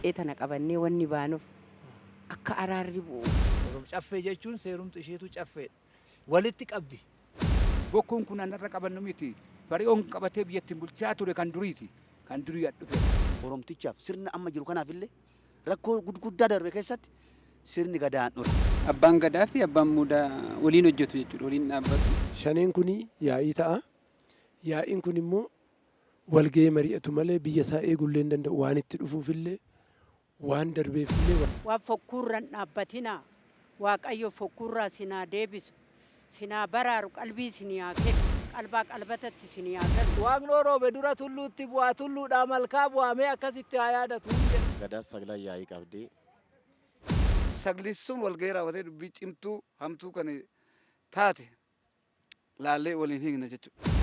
siiqqee tana qabannee wanni baanuuf akka araarri bu'u. Caffee jechuun seerumti isheetu caffee walitti qabdi. Bokkuun kun anarra qabannu miti. Bari'oon qabatee biyyattiin bulchaa ture kan duriiti. Kan durii dhufe. Oromtichaaf sirna amma jiru kanaaf illee rakkoo guddaa darbe keessatti sirni gadaan dhore. Abbaan gadaa fi abbaan muudaa waliin hojjetu jechuudha. Waliin dhaabbatu. Shaneen kun yaa'ii ta'a. Yaa'iin kun immoo walga'ee mari'atu malee biyya isaa eegullee hin danda'u. Waan itti dhufuufillee waan darbeefillee. Waan fokkuurraan dhaabbatinaa Waaqayyo fokkuurraa sinaa deebisu sinaa baraaru qalbii sinii kennu qalbaa qalbatatti sinii kennu. Waaqni Oromoo dura tulluutti bu'aa tulluudhaa malkaa bu'amee akkasitti haa yaadatu. Gadaa sagla yaa'ii qabdee. Saglissuun walga'ii raawwatee dubbii cimtuu hamtuu kan taate laallee waliin hiikna jechuudha.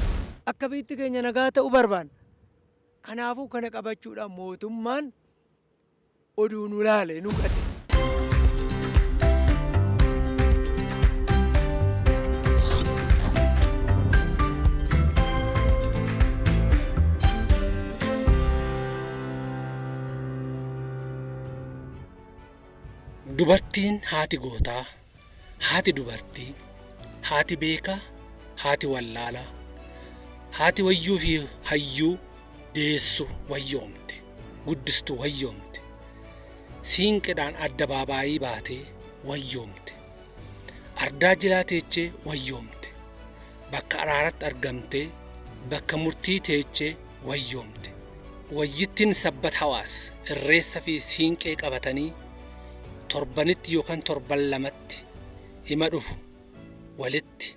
Akka biyyi keenya nagaa ta'uu barbaanna. Kanaafuu kana qabachuudhaan mootummaan oduu nu laale nu gate. Dubartiin haati gootaa, haati dubartii, haati beekaa, haati wallaalaa, haati wayyuu fi hayyuu deessu wayyoomte, guddistuu wayyoomte, siinqeedhaan adda baabaayii baatee wayyoomte, ardaa jilaa teechee wayyoomte, bakka araaratti argamtee, bakka murtii teechee wayyoomte. Wayyittiin sabbat hawaas irreessa fi siinqee qabatanii torbanitti yookaan torban lamatti hima dhufu walitti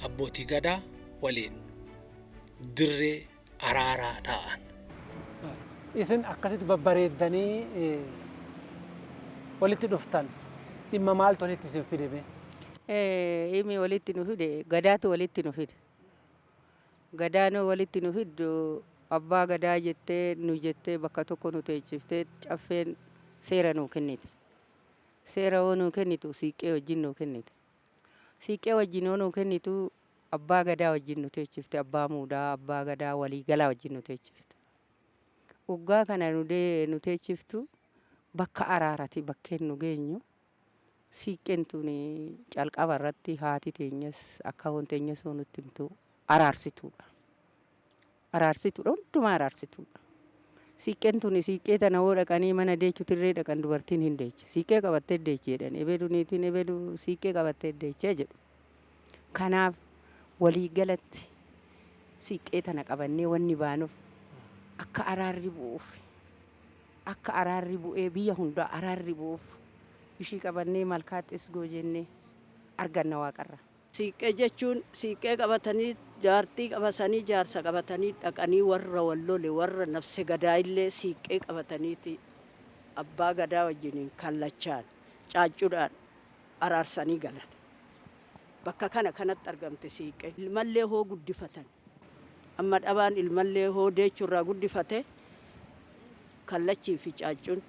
abbootii gadaa waliin dirree araaraa ta'an. Isin akkasitti babbareeddanii walitti dhuftan dhimma maaltu walitti isin fide? Himi walitti nu fide gadaatu walitti nu fide. Gadaanoo walitti nu fiddu abbaa gadaa jettee nu jettee bakka tokko nu teechiftee caffeen seera nuu kennite. Seera hoo nuu kennitu siiqqee wajjin nuu kennite. Siiqqee wajjin hoo nuu kennitu abbaa gadaa wajjin nu teechifte, abbaa muudaa, abbaa gadaa walii galaa wajjin nu teechifte. Waggaa kana nu teechiftu bakka araarati bakkeen nu geenyu. Siiqqeen tun calqaba irratti haati teenyas akka hoon teenyas hoo nutti himtu araarsituudha. Araarsituudha, hundumaa araarsituudha. Siiqqeen tun siiqqee tana hoo dhaqanii mana deechu tirree dhaqan dubartiin hin deeche. Siiqqee qabattee deeche jedhan. Ebeelu niitiin ebeelu siiqqee qabattee deechee jedhu. Kanaaf walii galatti siiqqee tana qabannee wanni baanuuf akka araarri bu'uuf akka araarri bu'ee biyya hundaa araarri bu'uuf ishii qabannee malkaattis goojennee arganna waaqarra. Siiqqee jechuun siiqqee qabatanii jaartii qabatanii jaarsa qabatanii dhaqanii warra wallole warra nafse gadaa illee siiqqee qabataniiti abbaa gadaa wajjiniin kallachaan caaccuudhaan araarsanii galan. Bakka kanatti argamte siiqqee. Ilmallee hoo guddifatan. Amma dhabaan ilmallee hoo deechurraa guddifate kallachii fi caaccuun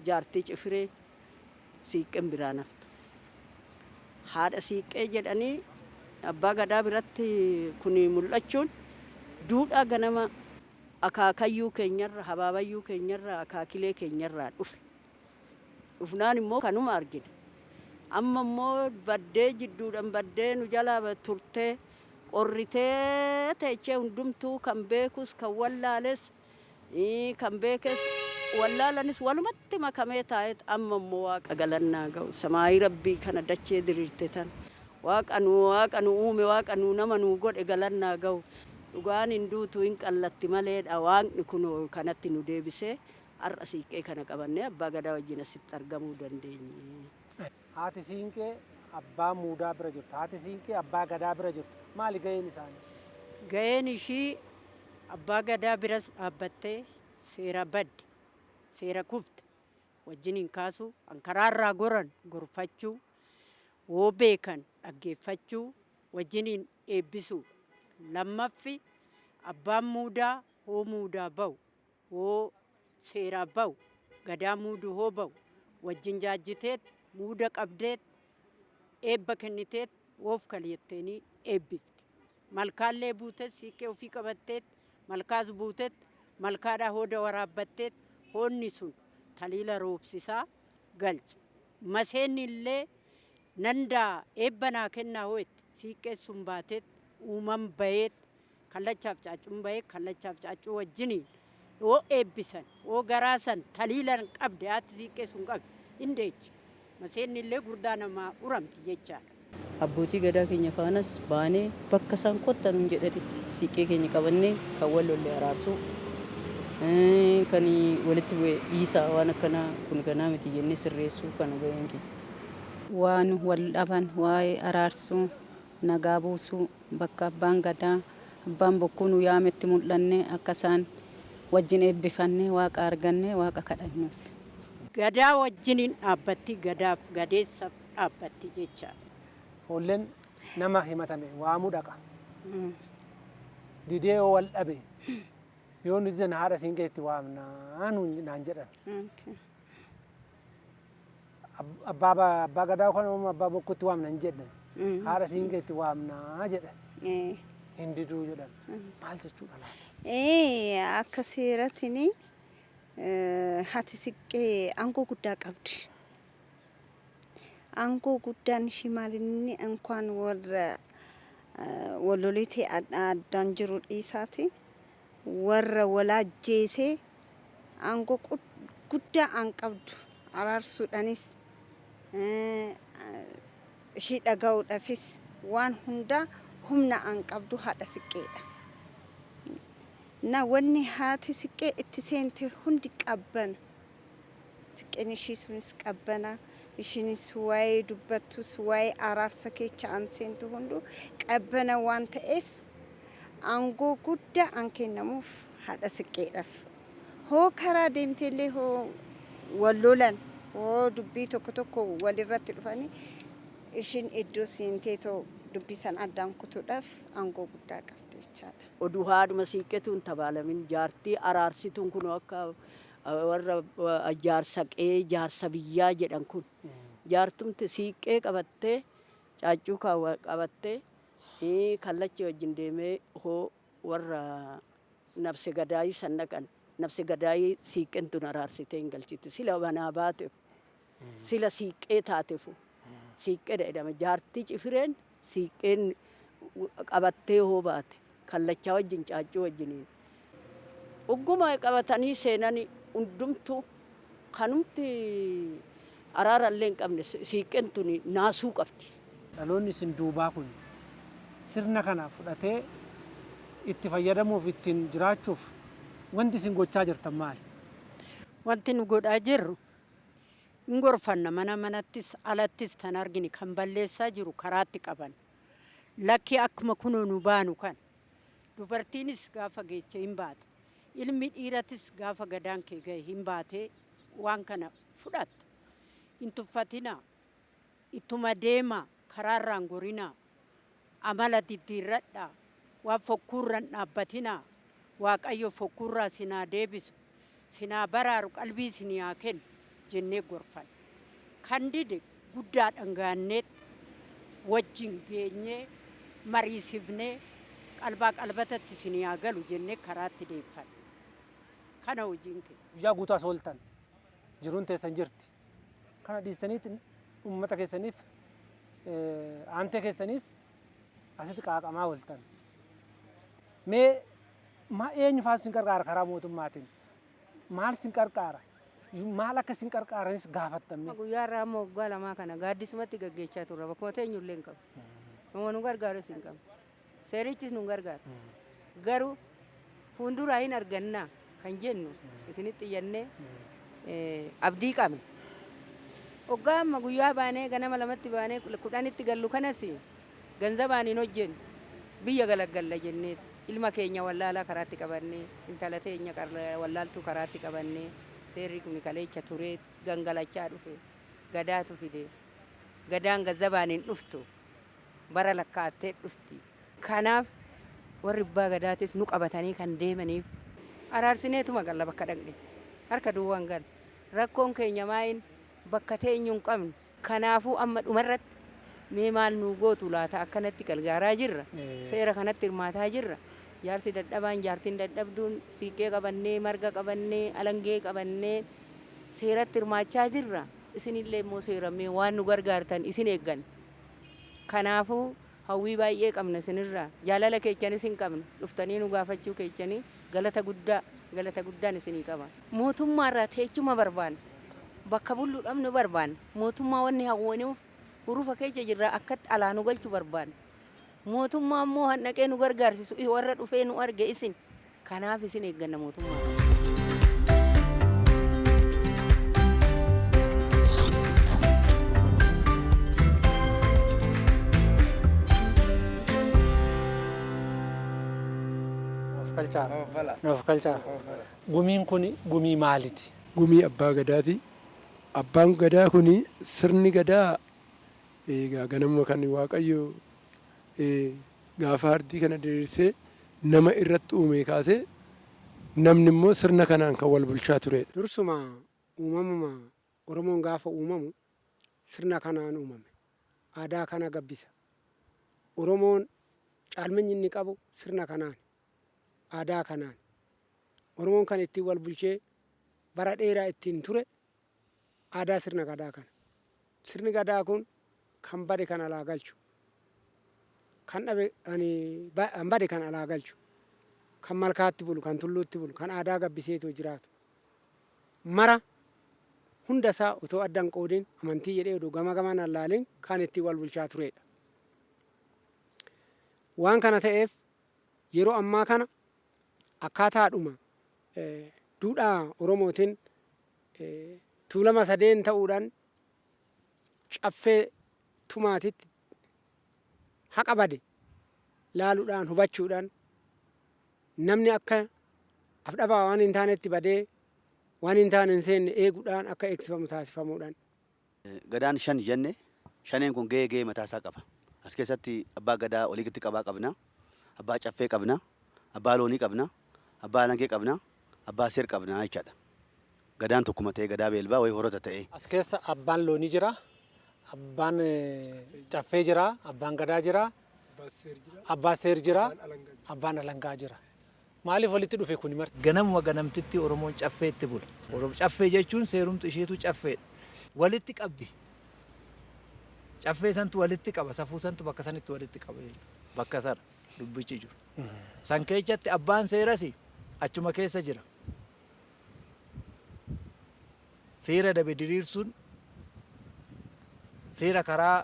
jaartii cifiree siiqqeen biraa naftu. Haadha siiqqee jedhanii abbaa gadaa biratti kuni mul'achuun duudhaa ganama akaakayyuu keenyarra habaabayyuu keenyarra akaakilee keenyarraa dhufe. Dhufnaan immoo kanuma argina. Amma immoo baddee jidduudhaan baddee nu jalaa turtee qorritee teechee hundumtuu kan beekus kan wallaales kan beekes wallaalanis walumatti makamee taa'eet amma immoo waaqa galannaa ga'u samaayii rabbii kana dachee diriirte tan waaqa nu uume waaqa nu nama nu godhe galannaa ga'u dhugaan hin duutu hin qallatti maleedha waaqni kun kanatti nu deebisee har'a siiqqee kana qabannee abbaa gadaa wajjin asitti argamuu dandeenye. Haati siinqee abbaa muudaa bira jirtu. Haati siinqee abbaa gadaa bira jirtu. Maali ga'een isaanii? Ga'een ishii abbaa gadaa biras dhaabbattee seera badde, seera kufte wajjiniin kaasuu, karaarraa goran gorfachuu, hoo beekan dhaggeeffachuu, wajjiniin eebbisuu. Lammaffi abbaan muudaa hoo muudaa ba'u, hoo seeraa ba'u, gadaa muuduu hoo ba'u, wajjin jaajjiteet muuda qabdeet eebba kenniteet woof kaliyyatteenii eebbifti. Malkaallee buutet siiqqee ofii qabatteet malkaas buutet malkaadhaa hooda waraabbattee hoonni sun taliila roobsisaa galcha. Maseenni illee nandaa eebbanaa kennaa ho'etti siiqqee sun baateet uuman bayeet kallachaaf caaccuun bayee kallachaaf caaccuu wajjiniin yoo eebbisan yoo garaasan taliilan qabde haati siiqqee sun qabde hindeechi. Maseenni illee gurdaa namaa uramti jechaadha. Abbootii gadaa keenya faanas baanee bakka isaan qottan jedhanitti siiqqee keenya qabannee kan wal lollee araarsuu kan walitti bu'ee dhiisaa waan akkanaa kun ganaa miti jennee sirreessuu kana ga'een keenya. Waan wal dhaban waa'ee araarsuu nagaa buusuu bakka abbaan gadaa abbaan bokkuu nu yaametti mul'annee akka isaan wajjin eebbifannee waaqa argannee waaqa kadhannuuf. Gadaa wajjiniin dhaabbatti gadaaf gadeessaaf dhaabbatti jechaadha. Ijoolleen nama himatame waamuu dhaqa. Didee yoo wal dhabe yoo nuti jana haadha siinqee itti waamnaa naan jedhan. Abbaa gadaa kan abbaa bokkuutti waamna hin jedhan. Haadha siinqee itti waamnaa jedhan. Hin diduu jedhan. Maal jechuudha laata? Akka seeratini haati siiqqee aangoo guddaa qabdi. Aangoo guddaan ishii maalinni inkwaan warra wallolitee addaan jiru dhiisaati. Warra walaajjeesee aangoo guddaa aan qabdu araarsuudhaanis ishii dhaga'uudhaafis waan hundaa humna aan qabdu haadha siiqqeedha. Na wanni haati siiqqee itti seente hundi qabbana. Siiqqeen ishii sunis qabbana. Ishinis waa'ee dubbattus waa'ee araarsa keessa aan seentu hundu qabbana waan ta'eef aangoo guddaa aan kennamuuf haadha siiqqeedhaaf. Hoo karaa deemteellee hoo wal lolan hoo dubbii tokko tokko walirratti dhufanii ishiin iddoo seentee too dubbii san addaan kutuudhaaf aangoo guddaa qabdi jechaadha. Oduu haadhuma siiqqeetuun tabaalamin jaartii araarsituun kun akka warra jaarsa qe'ee jaarsa biyyaa jedhan kun jaartumti siiqqee qabattee caaccuu qabattee kallachi wajjin deemee hoo warra nabse gadaayii san dhaqan nabse gadaayii siiqqeen tun araarsitee hin galchiti sila banaa baateef sila siiqqee taateef siiqqee jedhama jaartii cifireen siiqqeen qabattee hoo baate kallachaa wajjin caaccuu wajjiniin ugguma qabatanii seenanii hundumtu kanumti araara illee hin qabne siiqqeen tuni naasuu qabdi. Dhaloonni isin duubaa kun sirna kana fudhatee itti fayyadamuuf ittiin jiraachuuf wanti isin gochaa jirtan maali? Wanti nu godhaa jirru hin gorfanna mana manattis alattis tan argini kan balleessaa jiru karaatti qaban. Lakki akkuma kunoo nu baanu kan dubartiinis gaafa geecha hin baata. Ilmi dhiiratis gaafa gadaan kee gahe hin baatee waan kana fudhatta. Hin tuffatinaa, ittuma deemaa, karaarraan gorinaa, amala diddiirradhaa, waan fokkuurran dhaabbatinaa, waaqayyo fokkuurraa sinaa deebisu, sinaa baraaru qalbii sinii kennu jennee gorfanna. Kan dide guddaa dhangaanneetti wajjin geenyee mariisifnee qalbaa qalbatatti sinii galu jennee karaatti deeffanna. Kana hojiin kee. Guyyaa guutuu as ooltan jiruun teessan jirti. Kana dhiistaniitti uummata keessaniif aantee keessaniif asitti qaaqamaa ooltan. Mee eenyu fa'aa sin qarqaara karaa mootummaatiin? Maal sin qarqaara? Maal akka sin qarqaaranis gaafattamne? Guyyaa irraa ammoo waggaa lamaa kana gaaddisumatti gaggeechaa turre bakkuma teenyullee hin qabu. Nama nu gargaarus hin qabu. Seerichis nu gargaara. Garuu fuulduraa hin argannaa. Kan jennu isinitti iyyannee abdii qabna. Hoggaa amma guyyaa baanee ganama lamatti baanee kudhanitti gallu kanas ganzabaan hin hojjennu biyya galaggalla jennee ilma keenya wallaalaa karaatti qabannee intala teenya wallaaltuu karaatti qabannee seerri kun kaleecha tureet gangalachaa dhufe gadaatu fide gadaan ganzabaan hin dhuftu bara lakkaattee dhufti. Kanaaf warri abbaa gadaatis nu qabatanii kan deemaniif araarsineetuma galla bakka dhaqnetti harka duwwaan gal rakkoon keenya maayin bakka teenyu hin qabnu kanaafuu amma dhumarratti mee maal nu gootu laata akkanatti gargaaraa jirra seera kanatti hirmaataa jirra jaarsi dadhabaan jaartiin dadhabduun siiqqee qabannee marga qabannee alangee qabannee seeratti hirmaachaa jirra. Isinillee immoo seeramee waan nu gargaartan isin eeggan. Kanaafuu hawwii baay'ee qabna isinirraa. Jaalala keessanis hin qabna. Dhuftanii nu gaafachuu keessanii galata guddaan isinii qaba. Mootummaarraa teechuma barbaanna. Bakka bulluudhaaf nu barbaanna. Mootummaa wanni hawwanuuf hurufa keessa jirra akkatti alaa nu galchu barbaanna. Mootummaa immoo handhaqee nu gargaarsisu warra dhufee nu arge isin. Kanaaf isin eegganna mootummaa. Nuuf galchaa. Gumiin kun gumii maaliiti? Gumii abbaa gadaati. Abbaan gadaa kun sirni gadaa egaa ganama kan Waaqayyo gaafa ardii kana diriirsee nama irratti uume kaasee namni immoo sirna kanaan kan wal bulchaa turedha. Dursuma uumamuma Oromoon gaafa uumamu sirna kanaan uumame. Aadaa kana gabbisa. Oromoon caalminni inni qabu sirna kanaan. Aadaa kanaan. Oromoon kan ittiin wal bulchee bara dheeraa ittiin ture aadaa sirna gadaa kana. Sirni gadaa kun kan bade kan alaa galchu. Kan dhabe kan bade kan alaa galchu. Kan malkaatti bulu, kan tulluutti bulu, kan aadaa gabbiseetoo jiraatu. Mara hunda isaa otoo addan qoodin amantii jedhee oduu gama gamaan allaalin kan ittiin wal bulchaa turedha. Waan kana ta'eef yeroo ammaa kana akkaataadhuma duudhaa Oromootiin tuulama sadeen ta'uudhaan caffee tumaatitti haqa bade laaluudhaan hubachuudhaan namni akka afdhabaa waan hin taanetti badee waan hin taane hin seenne eeguudhaan akka eegsifamu taasifamuudhaan. Gadaan shan jenne shaneen kun gahee mataasaa qaba. As keessatti abbaa gadaa oliitti qabaa qabna, abbaa caffee qabna, abbaa loonii qabna, abbaa alangee qabna, abbaa seer qabna jechaadha. Gadaan tokkuma ta'ee gadaa beelbaa wayii horota ta'ee. As keessa abbaan loonii jira, abbaan caffee jira, abbaan gadaa jira, abbaa seer jira, abbaan alangaa jira. Maaliif walitti dhufe kun marti? Ganamuma ganamtitti Oromoon caffee itti bula. Caffee jechuun seerumtu isheetu caffeedha. Walitti qabdi. Caffee santu walitti qaba, safuu santu bakka sanitti walitti qaba. Bakka sana dubbichi jiru. San keessatti abbaan seerasi achuma keessa jira. Seera dabe diriirsuun, seera karaa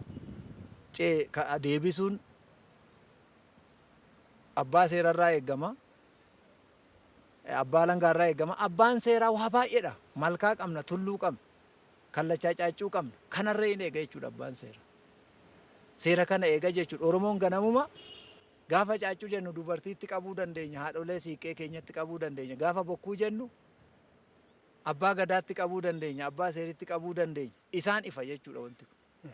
deebisuun abbaa seerarraa eegama. Abbaa langaarraa eegama. Abbaan seeraa waa baay'eedha. Malkaa qabna, tulluu qabna, kallachaa caacuu qabna. Kanarra hin eega jechuudha abbaan seera. Seera kana eega jechuudha. Oromoon ganamuma gaafa caacuu jennu dubartiitti qabuu dandeenya, haadholee siiqqee keenyatti qabuu dandeenya. Gaafa bokkuu jennu abbaa gadaatti qabuu dandeenya, abbaa seeritti qabuu dandeenya. Isaan ifa jechuudha wanti kun.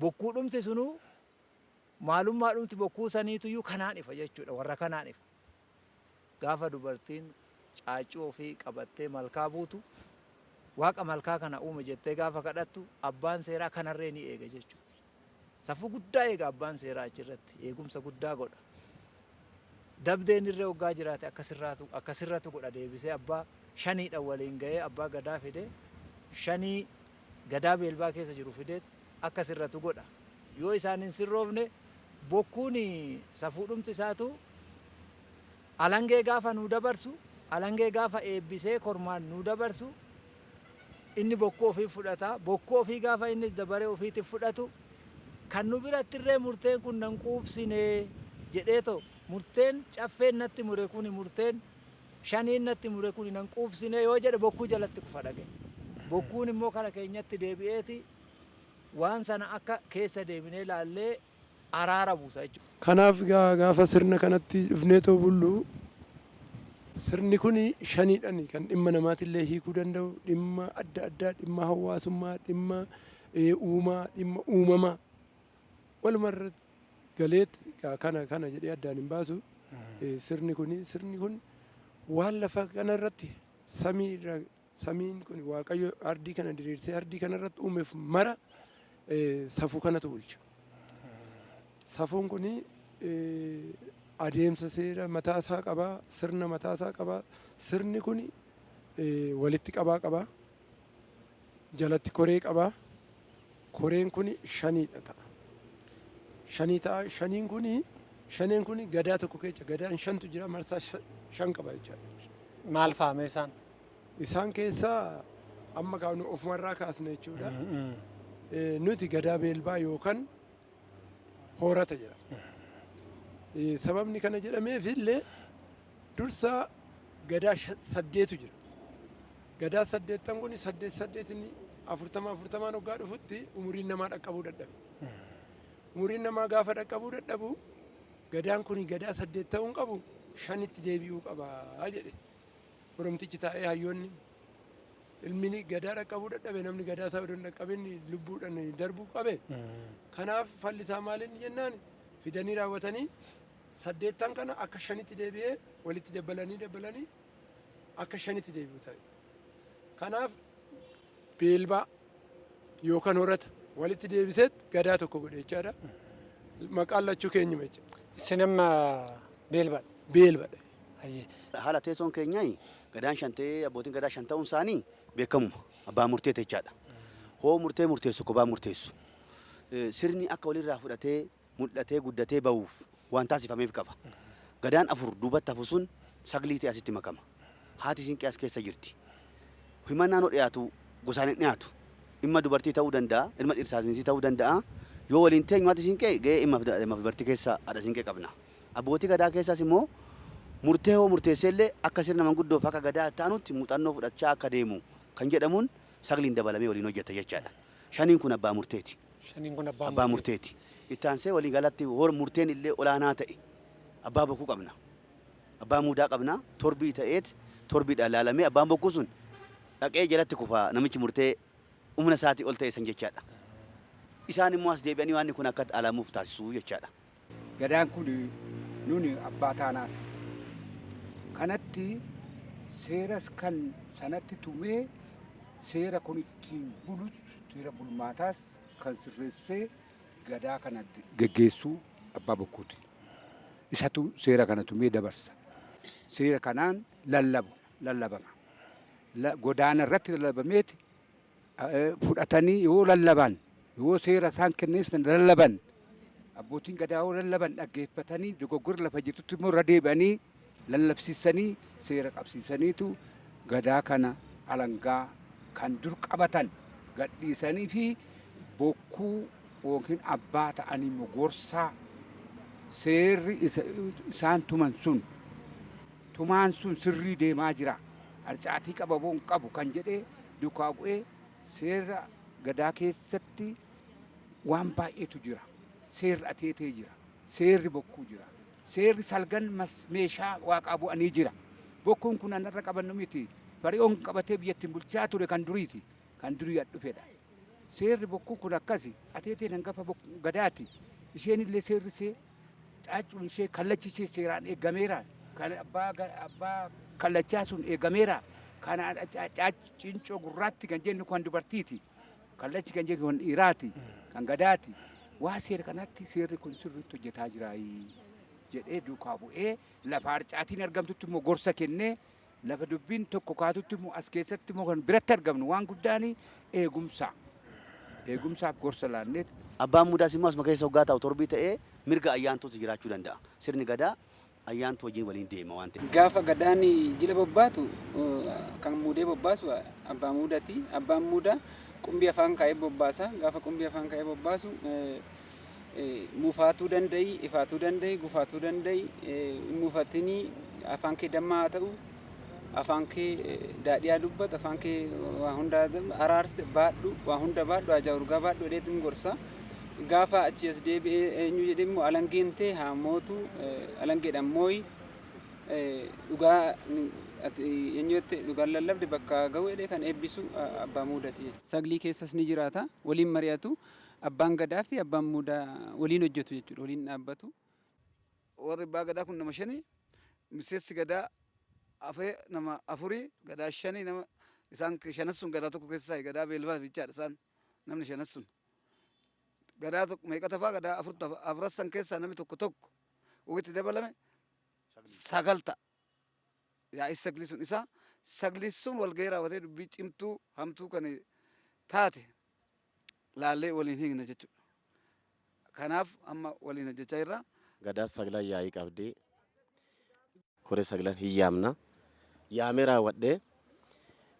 Bokkuu dhumti sunuu maalummaa dhumti bokkuu saniituyyuu kanaan ifa jechuudha. Warra kanaan ifa. Gaafa dubartiin caacuu ofii qabattee malkaa buutu waaqa malkaa kana uume jettee gaafa kadhattu abbaan seeraa kanarree ni eega jechuudha. Safuu guddaa eega abbaan seeraa achirratti eegumsa guddaa godha. Dabdeen irree waggaa jiraate akkasirratu godha deebisee abbaa shaniidhaan waliin ga'ee abbaa gadaa fidee shanii gadaa beelbaa keessa jiru fidee akkasirratu godha. Yoo isaan hin sirroofne bokkuun safuu dhumti isaatu alangee gaafa nuu dabarsu, alangee gaafa eebbisee kormaan nuu dabarsu, inni bokkuu ofii fudhata. Bokkuu ofii gaafa innis dabaree ofiitiif fudhatu, kan nu biratti illee murteen kun nan quubsine jedheetoo murteen caffeen natti mure kuni murteen shaniin natti mure kuni nan quubsine yoo jedhe bokkuu jalatti kufa dhage. Bokkuun immoo kara keenyatti deebi'eeti waan sana akka keessa deebinee laallee araara buusa jechuudha. Kanaaf gaafa sirna kanatti dhufneetoo bullu sirni kun shaniidhaan kan dhimma namaatillee hiikuu danda'u, dhimma adda addaa, dhimma hawaasummaa, dhimma uumaa, dhimma uumamaa walumarra galeet kana jedhee addaan hin baasu. Sirni kun waan lafa kanarratti samiin kun Waaqayyo ardii kana diriirsee ardii kanarratti uumeef mara safuu kanatu bulcha. Safuun kun adeemsa seera mataasaa qabaa, sirna mataasaa qabaa. Sirni kun walitti qabaa qabaa, jalatti koree qabaa. Koreen kun shaniidha ta'a. Shanii ta'a. Shaneen kun gadaa tokko keessa gadaan shantu jira, marsaa shan qaba jechaadha. Maal faame isaan? Isaan keessaa amma kaanu ofumarraa kaasne jechuudha. Nuti gadaa beelbaa yookaan hoorata jedhama. Sababni kana jedhameef illee dursa gadaa saddeetu jira. Gadaa saddeettan kun saddeetinni afurtamaan hoggaa dhufutti umuriin namaa dhaqqabuu dadhabe. Umuriin namaa gaafa dhaqqabuu dadhabu gadaan kun gadaa saddeet ta'uu hin qabu, shanitti deebi'uu qabaa jedhe. Oromtichi taa'ee hayyoonni ilmi gadaa dhaqqabuu dadhabe, namni gadaa isaa odoo hin dhaqqabin lubbuudhaan darbuu qabe. Kanaaf fallisaa maaliin jennaan fidanii raawwatanii saddeettan kana akka shanitti deebi'ee walitti dabalanii akka shanitti deebi'u ta'e. Kanaaf beelbaa yookaan horata walitti deebiseet gadaa tokko godhe jechaadha. Maqaan lachuu keenyuma jechuudha. Isin amma beelbadha. Beelbadha. Haala teessoon keenyaa gadaan shan ta'ee abbootiin gadaa shan ta'uun isaanii beekamuma abbaa murtee jechaadha. Hoo murtee murteessu kophaa murteessu. Sirni akka walirraa fudhatee mul'atee guddatee bahuuf waan taasifameef qaba. Gadaan afur duubatti hafu sun saglii ta'e asitti makama. Haati siinqee as keessa jirti. Himannaan dhiyaatu gosaan hin dhiyaatu. Dhimma dubartii ta'uu danda'a, dhimma dhiirsaas ta'uu danda'a. Yoo waliin teenyu haati siinqee gahee dhimma dubartii keessa haadha siinqee qabna. Abbootii gadaa keessaas immoo murtee hoo murteesseellee akka sirna manguddoof akka gadaa ta'anutti muuxannoo fudhachaa akka deemu kan jedhamuun sagliin dabalamee waliin hojjeta jechaadha. Shaniin kun abbaa murteeti. Abbaa murteeti. Itti aansee walii galatti murteen illee olaanaa ta'e abbaa bokkuu qabna. Abbaa muudaa qabna. Torbii ta'eet torbiidhaan ilaalamee abbaan bokkuu sun dhaqee jalatti kufaa namichi murtee humna isaatii ol ta'e san jechaadha. Isaan immoo as deebi'anii waan kun akka alamuuf taasisuu jechaadha. Gadaan kun nuni abbaa taanaan kanatti seeras kan sanatti tumee seera kun ittiin bulus seera bulmaataas kan sirreessee gadaa kana geggeessuu abbaa bokkuuti. Isatu seera kana tumee dabarsa. Seera kanaan lallabama. Godaana irratti lallabameeti fudhatanii yoo lallaban yoo seera isaan kennees lallaban abbootiin gadaa yoo lallaban dhaggeeffatanii dogoggora lafa jirtutti immoo irra deebi'anii lallabsiisanii seera qabsiisaniitu gadaa kana alangaa kan dur qabatan gadhiisanii fi bokkuu yookiin abbaa ta'anii immoo gorsaa seerri isaan tumaan sun sirrii deemaa jira. Harcaatii qababoon qabu kan jedhee duukaa bu'ee seera gadaa keessatti waan baay'eetu jira. Seerri ateetee jira. Seerri bokkuu jira. Seerri salgan meeshaa waaqaa bu'anii jira. Bokkuun kun anarra qabannu miti. Fari'oon qabatee biyyattiin bulchaa ture kan duriiti. Kan durii dhufedha. Seerri bokkuu kun akkasi. Ateeteen hangafa gadaati. Isheen illee seerri see caaccuun ishee kallachi ishee seeraan eeggameera. Kan abbaa kallachaa sun eegameera. Kan cincoo gurraatti kan jennu kan dubartiiti. Kallachi kan jennu kan dhiiraati. Kan gadaati. Waa seera kanatti seerri kun sirriitti hojjetaa jira jedhee duukaa bu'ee lafa harcaatiin argamtutti immoo gorsa kennee lafa dubbiin tokko kaatutti immoo as keessatti immoo kan biratti argamnu waan guddaan eegumsa. Eegumsaaf gorsa laanneet. Abbaan mudaas immoo asuma keessa hoggaa ta'u torbii ta'ee mirga ayyaantuutu jiraachuu danda'a. Sirni gadaa ayyaantu wajjin waliin deema waan ta'eef. Gaafa gadaan jila bobbaatu kan muudee bobbaasu abbaa mudaati. Abbaan mudaa qumbii afaan kaa'ee bobbaasa. Gaafa qumbii afaan kaa'ee bobbaasu muufaatuu danda'i, ifaatuu danda'i, gufaatuu danda'i. Muufatinii afaan kee dammaa haa ta'u, afaan kee daadhiyaa dubbata, afaan kee waa hunda araarse baadhu, waa hunda baadhu, ajaa urgaa baadhu jedheetiin gorsa. Gaafa achi as deebi'ee eenyu jedhee immoo alangeen ta'e haa mootu, alangeedhaan mooyi dhugaa eenyutti dhugaan lallabde bakka ga'u jedhee kan eebbisu abbaa mudaati. Saglii keessas ni jiraata. Waliin mari'atu. Abbaan gadaa fi abbaan mudaa waliin hojjetu jechuudha. Waliin dhaabbatu. Warri abbaa gadaa kun nama shani. Miseensi gadaa afee nama afurii gadaa shanii nama isaan shanas sun gadaa tokko keessa gadaa beelbaa jechaadha isaan namni shanas sun. Gadaa tokko meeqa tafaa gadaa afurassan keessaa namni tokko walitti dabalame sagal ta'a. Yaa'ii sagli sun isa sagli sun wal gahii raawwatee dubbii cimtuu hamtuu kan taate laallee waliin hiikna jechuudha. Kanaaf amma waliin hojjechaa jirra. Gadaa saglan yaa'ii qabdi. Koree saglan hin yaamna. Yaamee raawwadhee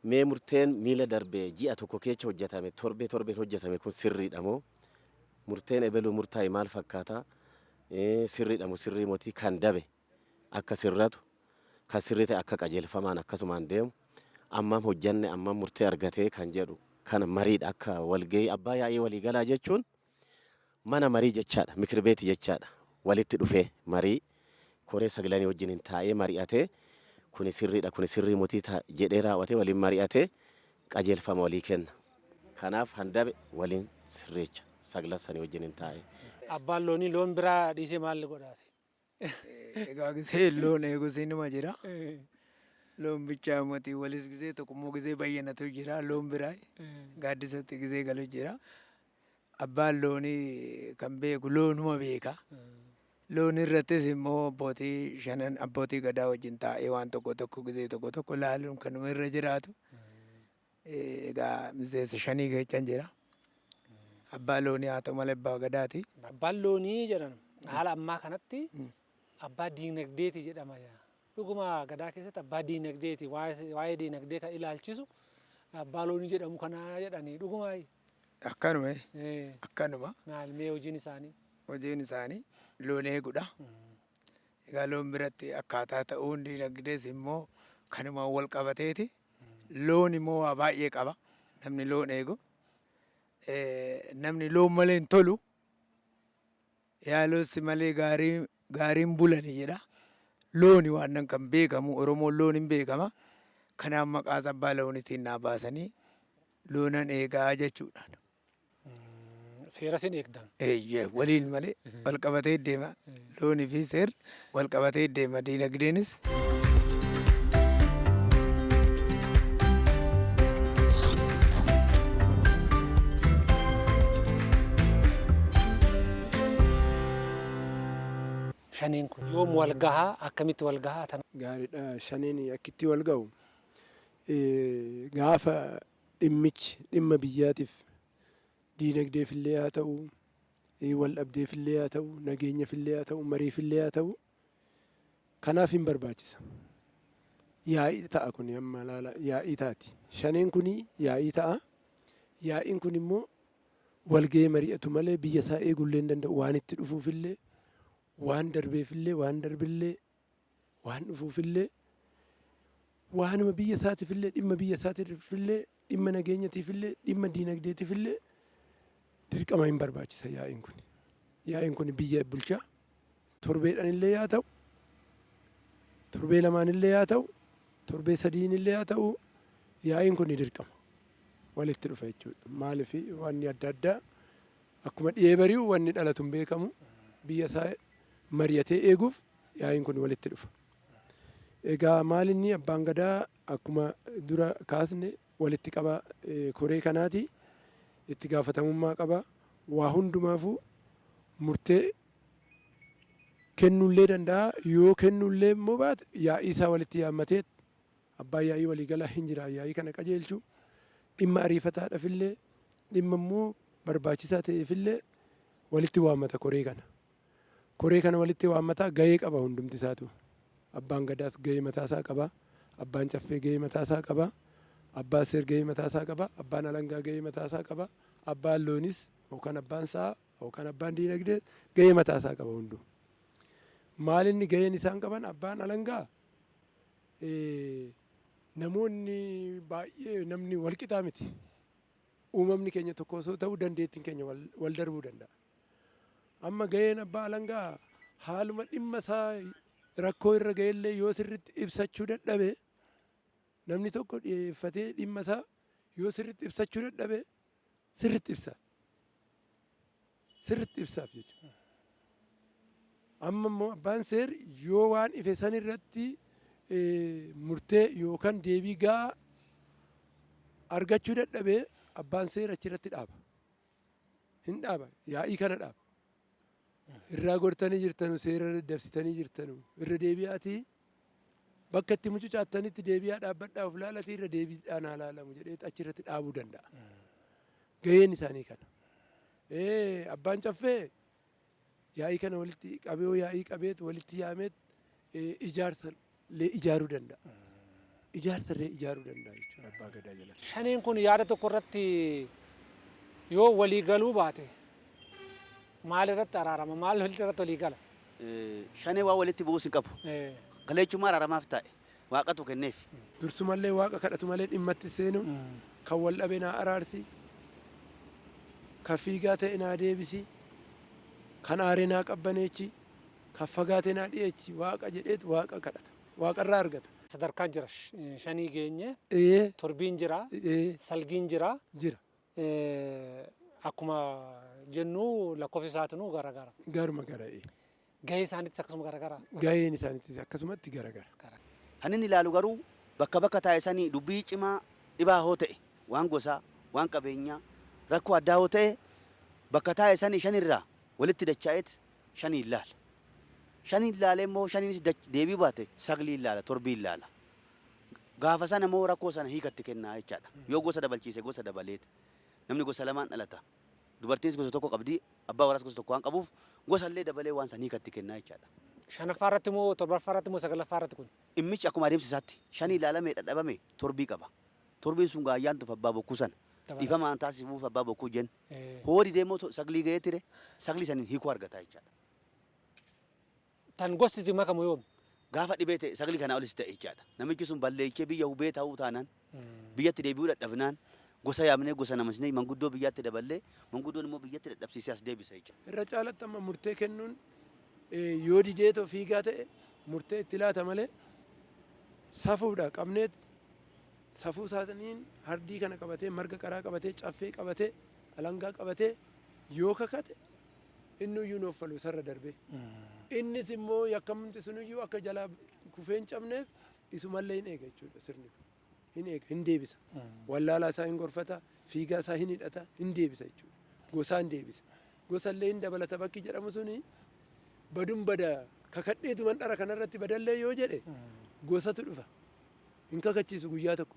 mee murteen miila darbee ji'a tokko keessa hojjetame torbeen hojjetame kun sirriidha moo murteen ebeluu murtaa'e maal fakkaata sirriidha moo sirrii mootii kan dabe akka sirratu kan sirrii ta'e akka qajeelfamaan akkasumaan deemu ammam hojjanne ammam murtee argatee kan jedhu kana mariidha akka walgahii abbaa yaa'ii waliigalaa jechuun mana marii jechaadha mikirbeeti jechaadha walitti dhufee marii koree saglanii wajjin taa'ee mari'atee kuni sirriidha kuni sirrii mootii jedhee raawwatee waliin mari'atee qajeelfama walii kenna. Kanaaf handabe waliin sirreecha saglassanii wajjin taa'ee. Abbaan loonii loon biraa dhiisee maal godhaasi? Egaa gisee loon eeguusi nima jira. Loon bichaa mootii walis gisee tokkommoo gisee bayyanatu jira loon biraa gaaddisatti gisee galu jira. Abbaan loonii kan beeku loonuma beeka. Loon irrattis immoo abbootii shanan abbootii gadaa wajjin taa'ee waan tokko gisee tokko laaluun kanuma irra jiraatu. Egaa miseensa shanii keechan jira. Abbaan loonii haa ta'u malee abbaa gadaati. Abbaan loonii jedhan haala ammaa kanatti abbaa diinagdeeti jedhama. Dhuguma gadaa keessatti abbaa diinagdeeti waa'ee diinagdee kan ilaalchisu abbaa loonii jedhamu kana jedhanii dhuguma. Akkanuma. Akkanuma. Maal mee hojiin isaanii? Hojiin isaanii loon eegudha. Egaa loon biratti akkaataa ta'uun diinagdees immoo kanuma wal qabateeti. Loon immoo waa baay'ee qaba. Namni loon eegu. Namni loon malee hin tolu. Yaalossi malee gaariin bulani jedha. Looni waan kan beekamu Oromoon loon hin beekama. Kanaaf maqaas abbaa loonitiin naa baasanii loonan eegaa jechuudha. Seera sin eegdan. Eeyyee waliin malee wal qabatee deema. Loonii fi seerri wal qabatee deema diinagdeenis. Shaneen kun yoom wal gahaa akkamitti wal gahaa tan? Gaariidha shaneen akkitti wal gahu gaafa dhimma biyyaatiif diinagdeefillee haa ta'u wal dhabdeefillee haa ta'u nageenyafillee haa ta'u mariifillee haa ta'u kanaaf hin barbaachisa. Yaa'ii ta'a kun amma laala yaa'ii taati. Shaneen kun yaa'ii ta'a. Yaa'iin kun immoo walgahee mari'atu malee biyya isaa eegullee hin danda'u waan itti dhufuufillee waan darbeefillee waan darbillee waan dhufuufillee waanuma biyya isaatiifillee dhimma biyya isaatiifillee dhimma nageenyatiifillee dhimma diinagdeetiifillee dirqama hin barbaachisa yaa'iin kun. Yaa'iin kun biyya bulchaa torbeedhanillee yaa ta'u torbee lamaanillee yaa ta'u torbee sadiinillee yaa ta'u yaa'iin kun dirqama walitti dhufa jechuudha. Maaliif wanni adda addaa akkuma dhiyee bari'u wanni dhalatu hin beekamu biyya isaa mari'atee eeguuf yaa'iin kun walitti dhufa. Egaa maalinni abbaan gadaa akkuma dura kaasne walitti qaba koree kanaati itti gaafatamummaa qaba waa hundumaafuu murtee kennuullee danda'a yoo kennuullee immoo baate yaa'ii isaa walitti yaammatee abbaan yaa'ii waliigalaa hin jira yaa'ii kana qajeelchu dhimma ariifataadhaafillee dhimma immoo barbaachisaa ta'eefillee walitti waammata koree kana. Koree kana walitti waammataa gahee qaba hundumti isaatu. Abbaan gadaas gahee mataasaa qaba. Abbaan caffee gahee mataasaa qaba. Abbaan seer gahee mataasaa qaba. Abbaan alangaa gahee mataasaa qaba. Abbaan loonis yookaan abbaan sa'a yookaan abbaan diinagdee gahee mataasaa qaba hunduu. Maalinni gaheen isaan qaban abbaan alangaa namoonni baay'ee namni wal qixaa miti. Uumamni keenya tokko osoo ta'uu dandeettiin keenya wal darbuu danda'a. Amma gaheen abbaa alangaa haaluma dhimma isaa rakkoo irra ga'ellee yoo sirriitti ibsachuu dadhabe namni tokko dhiyeeffatee dhimma isaa yoo sirriitti ibsachuu dadhabe sirriitti ibsaaf. Sirriitti ibsaaf jechuudha. Amma immoo abbaan seer yoo waan ife san irratti murtee yookaan deebii gahaa argachuu dadhabe abbaan seer achirratti dhaaba. Hin dhaaba yaa'ii kana dhaaba. irraa gortanii jirtanu seera dabsitanii jirtanu irra deebi'aatii bakka itti mucucaattanitti deebi'aa dhaabbadhaa of laalatii irra deebiidhaan haa laalamu jedhee achirratti dhaabuu danda'a. Gaheen isaanii kana. Abbaan caffee yaa'ii kana walitti qabee yaa'ii qabeet walitti yaameet ijaarsa illee ijaaruu danda'a. Ijaarsa illee ijaaruu danda'a jechuudha abbaa gadaa jalatti. Shaniin kun yaada tokko irratti yoo walii galuu baate maal irratti araarama maal irratti walii gala? Shanee waa walitti bu'uus hin qabu. Kaleechummaa araaramaaf taa'e waaqatu kenneef. Dursumallee waaqa kadhatu malee dhimmatti seenu kan wal dhabe naa araarsi kan fiigaa ta'e naa deebisi kan aaree naa qabbaneechi kan fagaate naa dhiyeechi waaqa jedheet waaqa kadhata waaqarraa argata. Sadarkaan jira shanii geenye torbiin jira salgiin jira akkuma jennu lakkoofsi isaatinuu garagara. Garuma gara'ee. Gahee isaaniitis akkasuma garagara. Gaheen isaaniitis akkasumatti garagara. Hanni inni ilaalu garuu bakka taa'e sanii dubbii cimaa dhibaa hoo ta'e waan gosaa waan qabeenyaa rakkoo addaa hoo ta'e bakka taa'e sanii shanirraa walitti dachaa'eet shanii ilaala. Shanii ilaalee immoo shaniinis deebii baate saglii ilaala torbii ilaala. Gaafa sana immoo rakkoo sana hiikatti kennaa jechaadha. Yoo gosa dabalchiise gosa dabaleet namni gosa lamaan dhalata. Dubartiinis gosa tokko qabdi abbaa waraas gosa tokko waan qabuuf gosa illee dabalee waan san hiikatti kennaa jechaadha. Shanaffaa irratti moo torbaffaa irratti moo sagalaffaa irratti kun? Immichi akkuma adeemsa isaatti shanii ilaalamee dhadhabame torbii qaba. Torbiin sun gaayyaan tuuf abbaa bokkuu sana. Dhiifamaan taasifuuf abbaa bokkuu jen. Hoodi deemoo saglii ga'ee tire saglii saniin hiikuu argata jechaadha. Tan gosti makamu yoomi? Gaafa dhibee ta'e saglii kanaa olis ta'e jechaadha. Namichi sun balleechee biyya hubee ta'uu taanaan biyyatti deebi'uu dadhabnaan gosa yaamnee gosa namasnee manguddoo biyyaatti daballee manguddoon immoo biyyatti dadhabsiisee as deebisa jechuudha. Irra caalatti amma murtee kennuun yoo dideetoo fiigaa ta'e murtee itti laata malee safuudha qabneet safuu isaaniin hardii kana qabatee marga qaraa qabatee caffee qabatee alangaa qabatee yoo kakate inni iyyuu nooffalu sarra darbee. Innis immoo yakkamti suniyyuu akka jalaa kufeen cabneef isumallee hin eega jechuudha sirni kun. Hin eega hin deebisa. Wallaalaa isaa hin gorfata fiigaa isaa hin hidhata hin deebisa jechuudha. Gosaa hin deebisa. Gosallee hin dabalata bakki jedhamu suni badun bada kakadheetu mandhara kanarratti badallee yoo jedhe gosatu dhufa. Hin kakachiisu guyyaa tokko.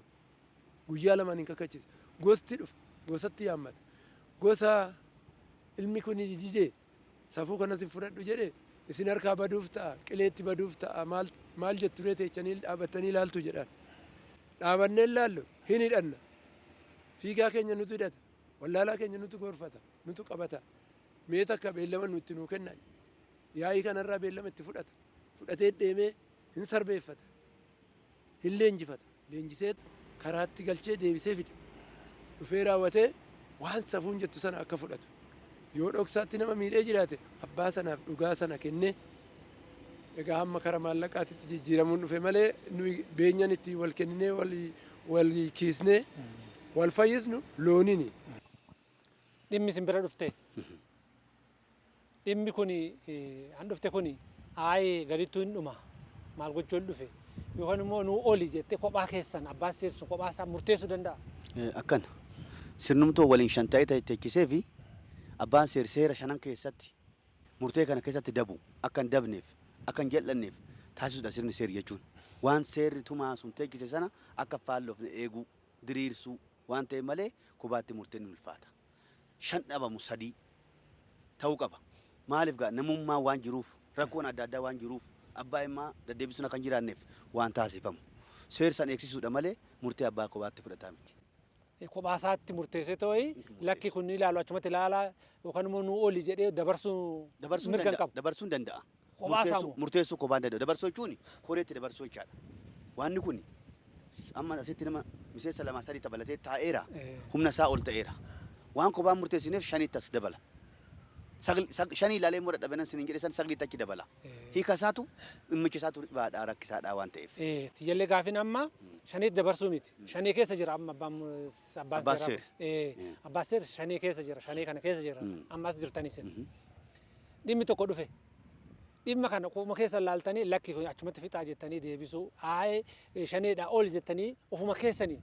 Guyyaa lamaan hin kakachiisu. Gosti dhufa. Gosatti yaammata. Gosa ilmi kun didee safuu kanas fudhadhu jedhe isin harkaa baduuf ta'a qileetti baduuf ta'a maal jettu ree teechanii dhaabattanii ilaaltu jedhaan. Dhaabannee ilaallu hin hidhanna. Fiigaa keenya nutu hidhata. Wallaalaa keenya nutu gorfata. Nutu qabata. Mee takka beellama nutti nuu kenna. Yaa'ii kanarraa beellama itti fudhata. Fudhatee deemee hin sarbeeffata. Hin leenjifata. Leenjisee karaatti galchee deebisee fide. Dhufee raawwatee waan safuun jettu sana akka fudhatu. Yoo dhoksaatti nama miidhee jiraate abbaa sanaaf dhugaa sana kennee egaa hamma kara maallaqaatitti jijjiiramuun dhufe malee nuyi beenyan itti wal kenninee wal kiisnee wal fayyisnu loonini. Dhimmi isin bira dhufte. Dhimmi kun an dhufte kun aayee gaditti hin dhuma maal gochuun dhufe yookaan immoo nuu oli jettee kophaa keessan abbaan seersu kophaa isaa murteessuu danda'a. Akkana sirnumtoo waliin shan ta'ee teechisee fi abbaan seera shanan keessatti murtee kana keessatti dabu akka hin dabneef akka hin jal'anneef taasisuudha sirni seeri jechuun. Waan seerri tumaa sun teechise sana akka faalloofne eeguu diriirsuu waan ta'e malee kophaatti murteen ni ulfaata. Shan dhabamu sadii ta'uu qaba. Maaliif gaa namummaa waan jiruuf rakkoon adda addaa waan jiruuf abbaa immaa deddeebisuun akka hin jiraanneef waan taasifamu. Seera san eegsisuudha malee murtee abbaa kophaatti fudhataa miti. Kophaa isaatti murteessee ta'ee lakki kun ilaalu achumatti ilaalaa yookaan immoo nuu oli jedhee dabarsuu mirga qabu. Dabarsuun danda'a. Kophaa isaa murteessuu kophaan danda'a. Dabarsuu jechuun koreetti dabarsuu jechaadha. Waanni kun amma asitti nama miseensa lama sadii dabalatee taa'eera humna isaa ol ta'eera. Waan kophaan murteessineef shanitti as dabala. Shanii ilaalee immoo dadhabanan sinin jedhe san sagliitti achi dabala. Hiika isaatu dhimmicha isaatu dhibaadhaa rakkisaadhaa waan ta'eef. Tiyyalee gaafin amma shaniitti dabarsuu miti. Shanii keessa jira amma abbaan seera. Abbaan seera shanii keessa jira. Shanii kana keessa jira. Amma as jirtanii sin. Dhimmi tokko dhufe. Dhimma kana kuma keessa laaltanii lakki achumatti fixaa jettanii deebisuu. Aayee shaniidhaa ol jettanii ofuma keessanii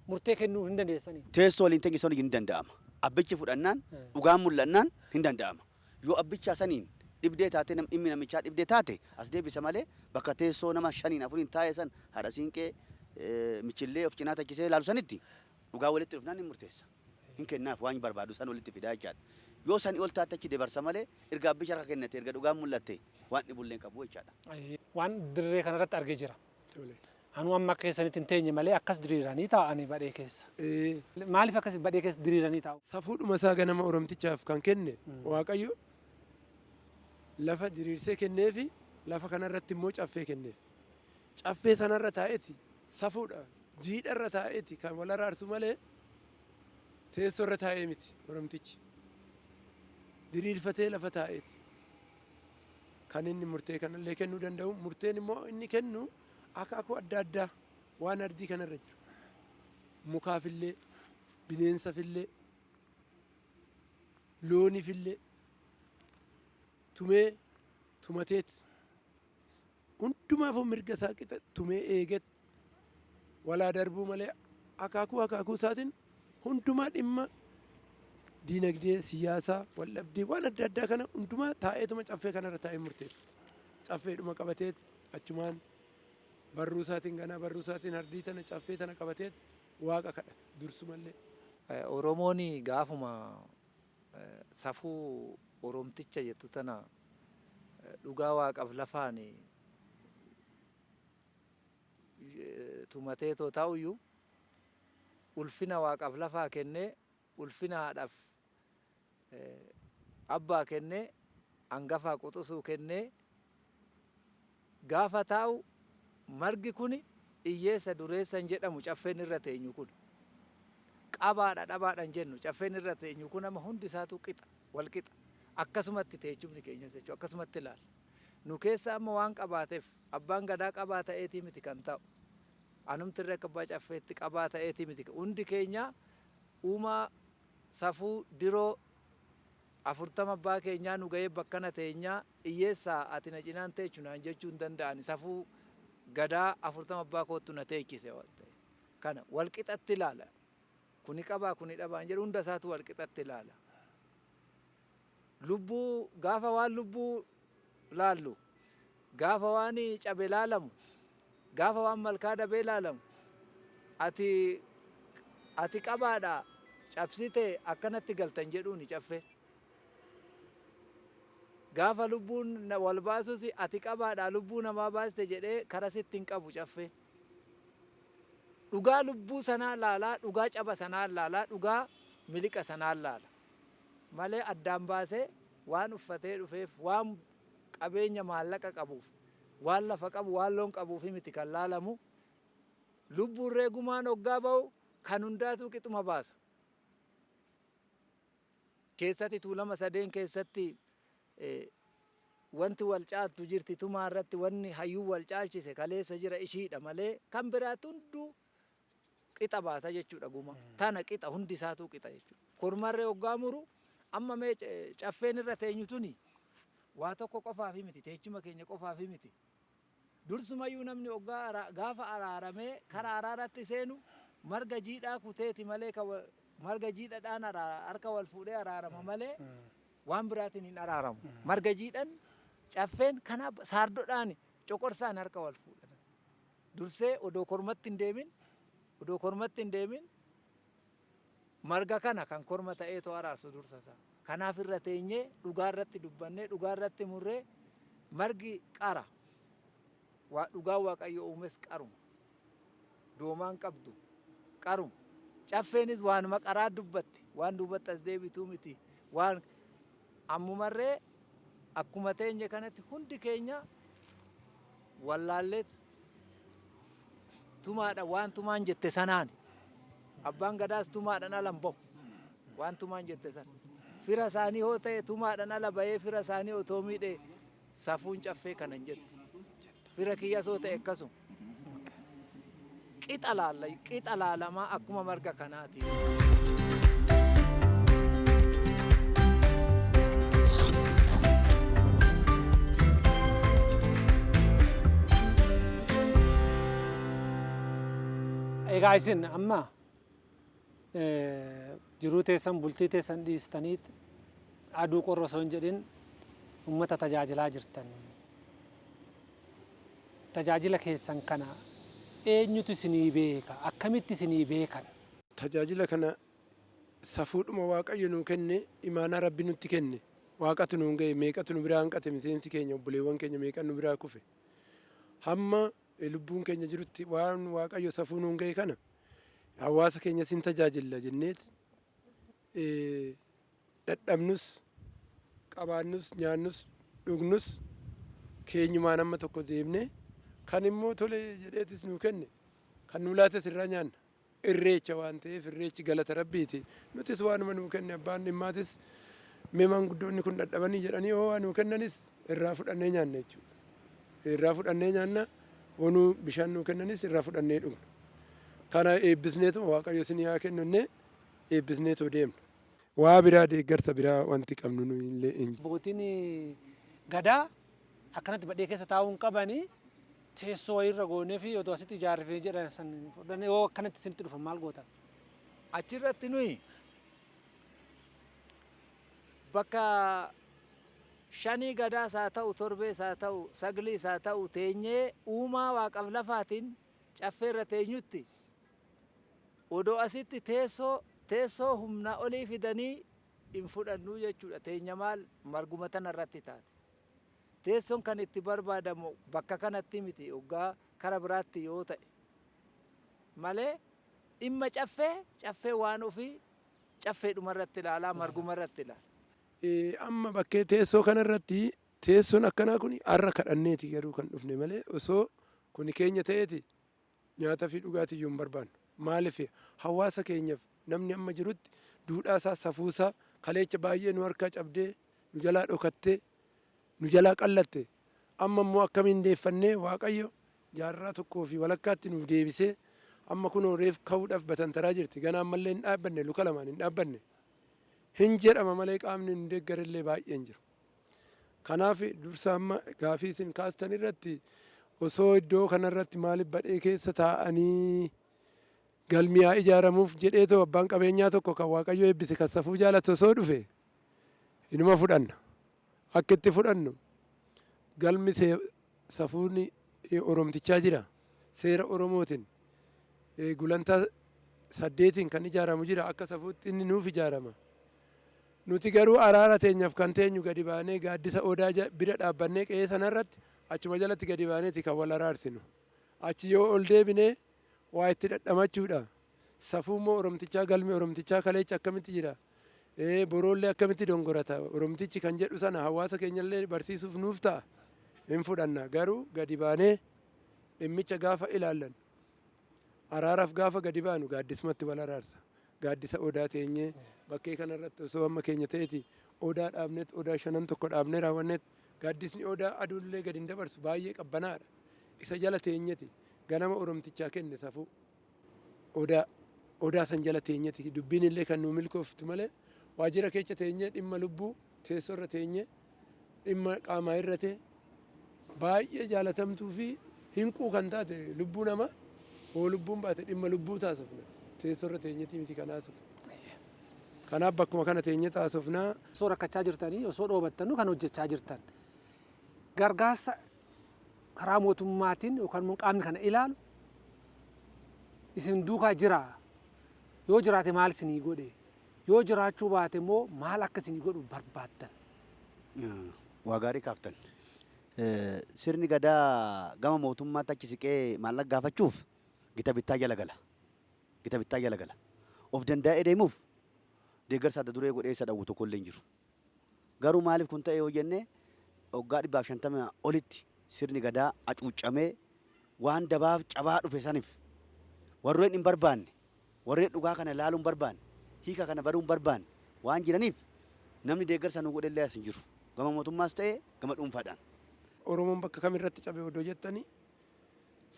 murtee kennuu hin dandeessanii. Teessoo waliin teessisuun hin danda'ama. Abbichi fudhannaan dhugaan mul'annaan hin danda'ama. yoo abbichaa saniin dhibdee taate dhimmi namichaa dhibdee taate as deebisa malee bakka teessoo nama 5 4 taa'e san haadha siinqee michillee of cinaa takkisee ilaalu sanitti dhugaa walitti dhufnaan ni murteessa. Hin kennaaf waan barbaadu san walitti fidaa jechaadha. Yoo sani ol taate achi dabarsa malee erga abbicha harka kennate erga dhugaan mul'atte waan dhibullee hin qabu jechaadha. Waan dirree kanarratti argee jira. Anu amma keessanitti hin teenye malee akkas diriiranii taa'anii badhee keessa. Maaliif akkas badhee keessa diriiranii taa'u? Safuudhuma isaa ganama Oromtichaaf kan kenne Waaqayyo lafa diriirsee kenneefi lafa kanarratti immoo caffee kenneef. Caffee sanarra taa'eeti safuudha jiidharra taa'eeti kan wal araarsu malee teessorra taa'ee miti Oromtichi. Diriirfatee lafa taa'eeti. Kan inni murtee kanallee kennuu danda'u murteen immoo inni kennu akaakuu adda addaa waan ardii kanarra jiru. Mukaafillee, bineensafillee, loonifillee, tumee tumateet hundumaafuu mirga isaa qixa tumee eeget walaa darbuu malee akaakuu isaatiin hundumaa dhimma diinagdee siyaasaa waldhabdee waan adda addaa kana hundumaa taa'eetuma caffee kanarra taa'ee murteef. Caffeedhuma qabateet achumaan barruu isaatiin ganaa barruu isaatiin ardii tana caffee tana qabateet waaqa kadhata dursumallee. Oromoon gaafuma safuu Oromticha jettu tana dhugaa waaqaaf lafaan tumatee too ta'uyyuu ulfina waaqaaf lafaa kennee ulfina haadhaaf abbaa kennee hangafaa quxusuu kennee gaafa taa'u margi kun hiyyeessa dureessan jedhamu caffeen irra teenyu kun qabaadha dhabaadhan jennu caffeen irra teenyu kun amma hundi isaatu qixa wal qixa akkasumatti teechumni keenyas jechuudha akkasumatti ilaala. Nu keessa amma waan qabaateef abbaan gadaa qabaa ta'eetii miti kan ta'u anumti irra abbaa caffeetti qabaa ta'eetii miti hundi keenya uumaa safuu diroo 40 abbaa keenyaa nu ga'ee bakkana teenyaa hiyyeessaa ati na cinaan teechu naan jechuu hin danda'ani safuu gadaa 40 abbaa koottu na teechise waan ta'e kana wal qixatti ilaala kuni qabaa kuni dhabaan jedhu hunda isaatu wal qixatti ilaala. Lubbuu gaafa waan lubbuu laallu gaafa waan cabe laalamu gaafa waan malkaa dabee laalamu ati qabaadha cabsite akkanatti galtan jedhuuni caffee. Gaafa lubbuun wal baasus ati qabaadha lubbuu namaa baaste jedhee kara sitti hin qabu caffee. Dhugaa lubbuu sanaa laalaa dhugaa caba sanaa laalaa dhugaa miliqa sanaa laala. Malee addaan baasee waan uffatee dhufeef waan qabeenya maallaqa qabuuf waan lafa qabu waan loon qabuuf miti kan laalamu lubbuun reegumaan hoggaa ba'u kan hundaatu qixuma baasa. Keessatti tuulama sadeen keessatti wanti wal caaltu jirti tumaa irratti wanni hayyuu wal caalchise kaleessa jira ishiidha malee kan biraatu hunduu qixa baasa jechuudha guma. Tana qixa hundi isaatu qixa jechuudha. Kormarree hoggaa muru amma mee caffeen irra teenyu tuni waa tokko qofaafi miti teechuma keenya qofaafi miti. Dursumayyuu namni hoggaa gaafa araaramee karaa araaratti seenu marga jiidhaa kuteeti malee marga jiidhaadhaan harka wal fuudhee araarama malee waan biraatiin hin araaramu. Marga jiidhan caffeen kana saardoodhaan coqorsaan harka wal fuudhan. Dursee odoo kormatti hin deemin marga kana kan korma ta'eetoo araarsu dursasaa. Kanaaf irra teenyee dhugaa irratti dubbannee dhugaa irratti murree margi qara. Dhugaa Waaqayyo uumes qaruma. Doomaan qabdu qaruma. Caffeenis waanuma qaraa dubbatti waan dubbatti as deebituu miti waan ammumarree akkuma teenye kanatti hundi keenya wallaalleet tumaadha waan tumaan jette sanaan abbaan gadaas tumaadhaan ala bahu waan tumaan jette san fira isaanii hoo ta'e tumaadhaan ala bahee fira isaanii otoo miidhee safuun caffee kanan jettu fira kiyyas hoo ta'e akkasuma qixa laalamaa akkuma marga kanaati. Egaa isin amma jiruu teessan bultii teessan dhiistaniit aduu qorra osoo hin jedhin uummata tajaajilaa jirtan. Tajaajila keessan kana eenyutu isinii beeka? Akkamitti isinii beekan? Tajaajila kana safuudhuma Waaqayyo nuu kenne, imaanaa Rabbi nutti kenne. Waaqatu nuun ga'e, meeqatu nu biraa hanqate, miseensi keenya, obboleewwan keenya meeqan nu biraa kufe. Hamma lubbuun keenya jirutti waan Waaqayyo safuu nuun ga'e kana hawaasa keenya sin tajaajilla jenneet dadhabnus, qabaannus, nyaannus, dhugnus keenyumaan amma tokko deemne kan immoo tole jedheetis nuu kenne kan nu laates irraa nyaanna. Irreecha waan ta'eef irreechi galata Rabbiiti. Nutis waanuma nuu kenne abbaan dhimmaatis mee maanguddoonni kun dadhabanii jedhanii oo waan nuu kennanis irraa fudhannee nyaanna jechuudha. Irraa fudhannee nyaanna, onuu bishaan nuu kennanis irraa fudhannee dhugna. Kana eebbisneetu Waaqayyo isinii haa kennunne eebbisneetu deemna. Waa biraa deeggarsa biraa wanti qabnu nu illee hin jiru. Abbootiin gadaa akkanatti badhee keessa taa'uun qabanii teessoo wayirra goonee fi otoo asitti ijaarrifee jedhan san fudhannee yoo akkanatti isinitti dhufan maal gootan? Achirratti nuyi bakka shanii gadaas haa ta'u, torbees haa ta'u, sagliis haa ta'u teenyee uumaa waaqaf lafaatiin caffeerra teenyutti odoo asitti teessoo humna olii fidanii hin fudhannuu jechuudha. Teenya maal marguma tanarratti taate. Teessoon kan itti barbaadamu bakka kanatti miti hoggaa kara biraatti yoo ta'e malee dhimma caffee waan ofii caffeedhuma irratti ilaalaa, marguma irratti ilaala. Amma bakkee teessoo kanarratti teessoon akkanaa kun har'a kadhanneeti garuu kan dhufne malee osoo kun keenya ta'eeti nyaata fi dhugaatii iyyuu hin barbaannu. Maaliif hawaasa keenyaaf namni amma jirutti duudhaasaa, safuusaa, kaleecha baay'ee nu harkaa cabdee, nu jalaa dhokattee, nu jalaa qallatte. Amma immoo akkamiin deeffannee Waaqayyo jaarraa tokkoo fi walakkaatti nuuf deebisee amma kunoo reef ka'uudhaaf batantaraa jirti. Ganaa ammallee hin dhaabbanne, luka lamaan hin dhaabbanne. Hin jedhama malee qaamni nu deeggarellee baay'een jiru. Kanaaf dursa amma gaafii isin kaastan irratti osoo iddoo kanarratti maaliif badhee keessa taa'anii galmiyaa ijaaramuuf jedheetoo abbaan qabeenyaa tokko kan Waaqayyo eebbise kan safuu jaalatu osoo dhufe inuma fudhanna. Akka itti fudhannu galmi safuun Oromtichaa jira. Seera Oromootiin gulantaa 8 kan ijaaramu jira. Akka safuutti inni nuuf ijaarama. Nuti garuu araara teenyaaf kan teenyu gadi baanee gaaddisa odaa bira dhaabbannee qe'ee sanarratti achuma jalatti gadi baaneeti kan wal araarsinu. Achi yoo ol deebinee waa itti dhadhamachuudha. Safuu immoo Oromtichaa galmi Oromtichaa kaleecha akkamitti jira? Boroollee akkamitti dongorata? Oromtichi kan jedhu sana hawaasa keenyallee barsiisuuf nuuf ta'a. Hin fudhanna garuu gadi baanee dhimmicha gaafa ilaallan araaraaf gaafa gadi baanu gaaddisumatti wal araarsa. Gaaddisa odaa teenyee bakkee kanarratti osoo amma keenya ta'eeti odaa dhaabneet odaa 5 tokko dhaabnee raawwanneet gaaddisni odaa aduunillee gadi hin dabarsu baay'ee qabbanaadha. Isa jala teenyeti ganama Oromtichaa kenne safuu odaa san jala teenyeti dubbiin illee kan nu milkooftu malee waajjira keessa teenyee dhimma lubbuu teessoo irra teenyee dhimma qaamaa irra ta'e baay'ee jaalatamtuu fi hinquu kan taate lubbuu namaa hoo lubbuun baate dhimma lubbuu taasifna teessoo irra teenyeeti miti kanaasuuf. Kanaaf bakkuma kana teenyee taasifnaa. Osoo rakkachaa jirtanii osoo dhoobattanu kan hojjechaa jirtan gargaarsa karaa mootummaatiin yookaan immoo qaamni kana ilaalu isin duukaa jira. Yoo jiraate maal isinii godhe? Yoo jiraachuu baate immoo maal akka isinii godhu barbaaddan? Waa gaarii kaaftan. Sirni gadaa gama mootummaatti achi siqee maallaqa gaafachuuf gita bittaa jala gala. Gita bittaa jala gala. Of danda'ee deemuuf deeggarsa adda duree godhee isa dhawwu tokko illee hin jiru. Garuu maaliif kun ta'e yoo jenne waggaa 150 olitti sirni gadaa acuuccamee waan dabaaf cabaa dhufe saniif warreen hin barbaanne warreen dhugaa kana ilaaluu hin barbaanne hiika kana baruu hin barbaanne waan jiraniif namni deeggarsa nu godhellee as hin jiru. Gama mootummaas ta'e gama dhuunfaadhaan. Oromoon bakka kamirratti cabe odoo jettanii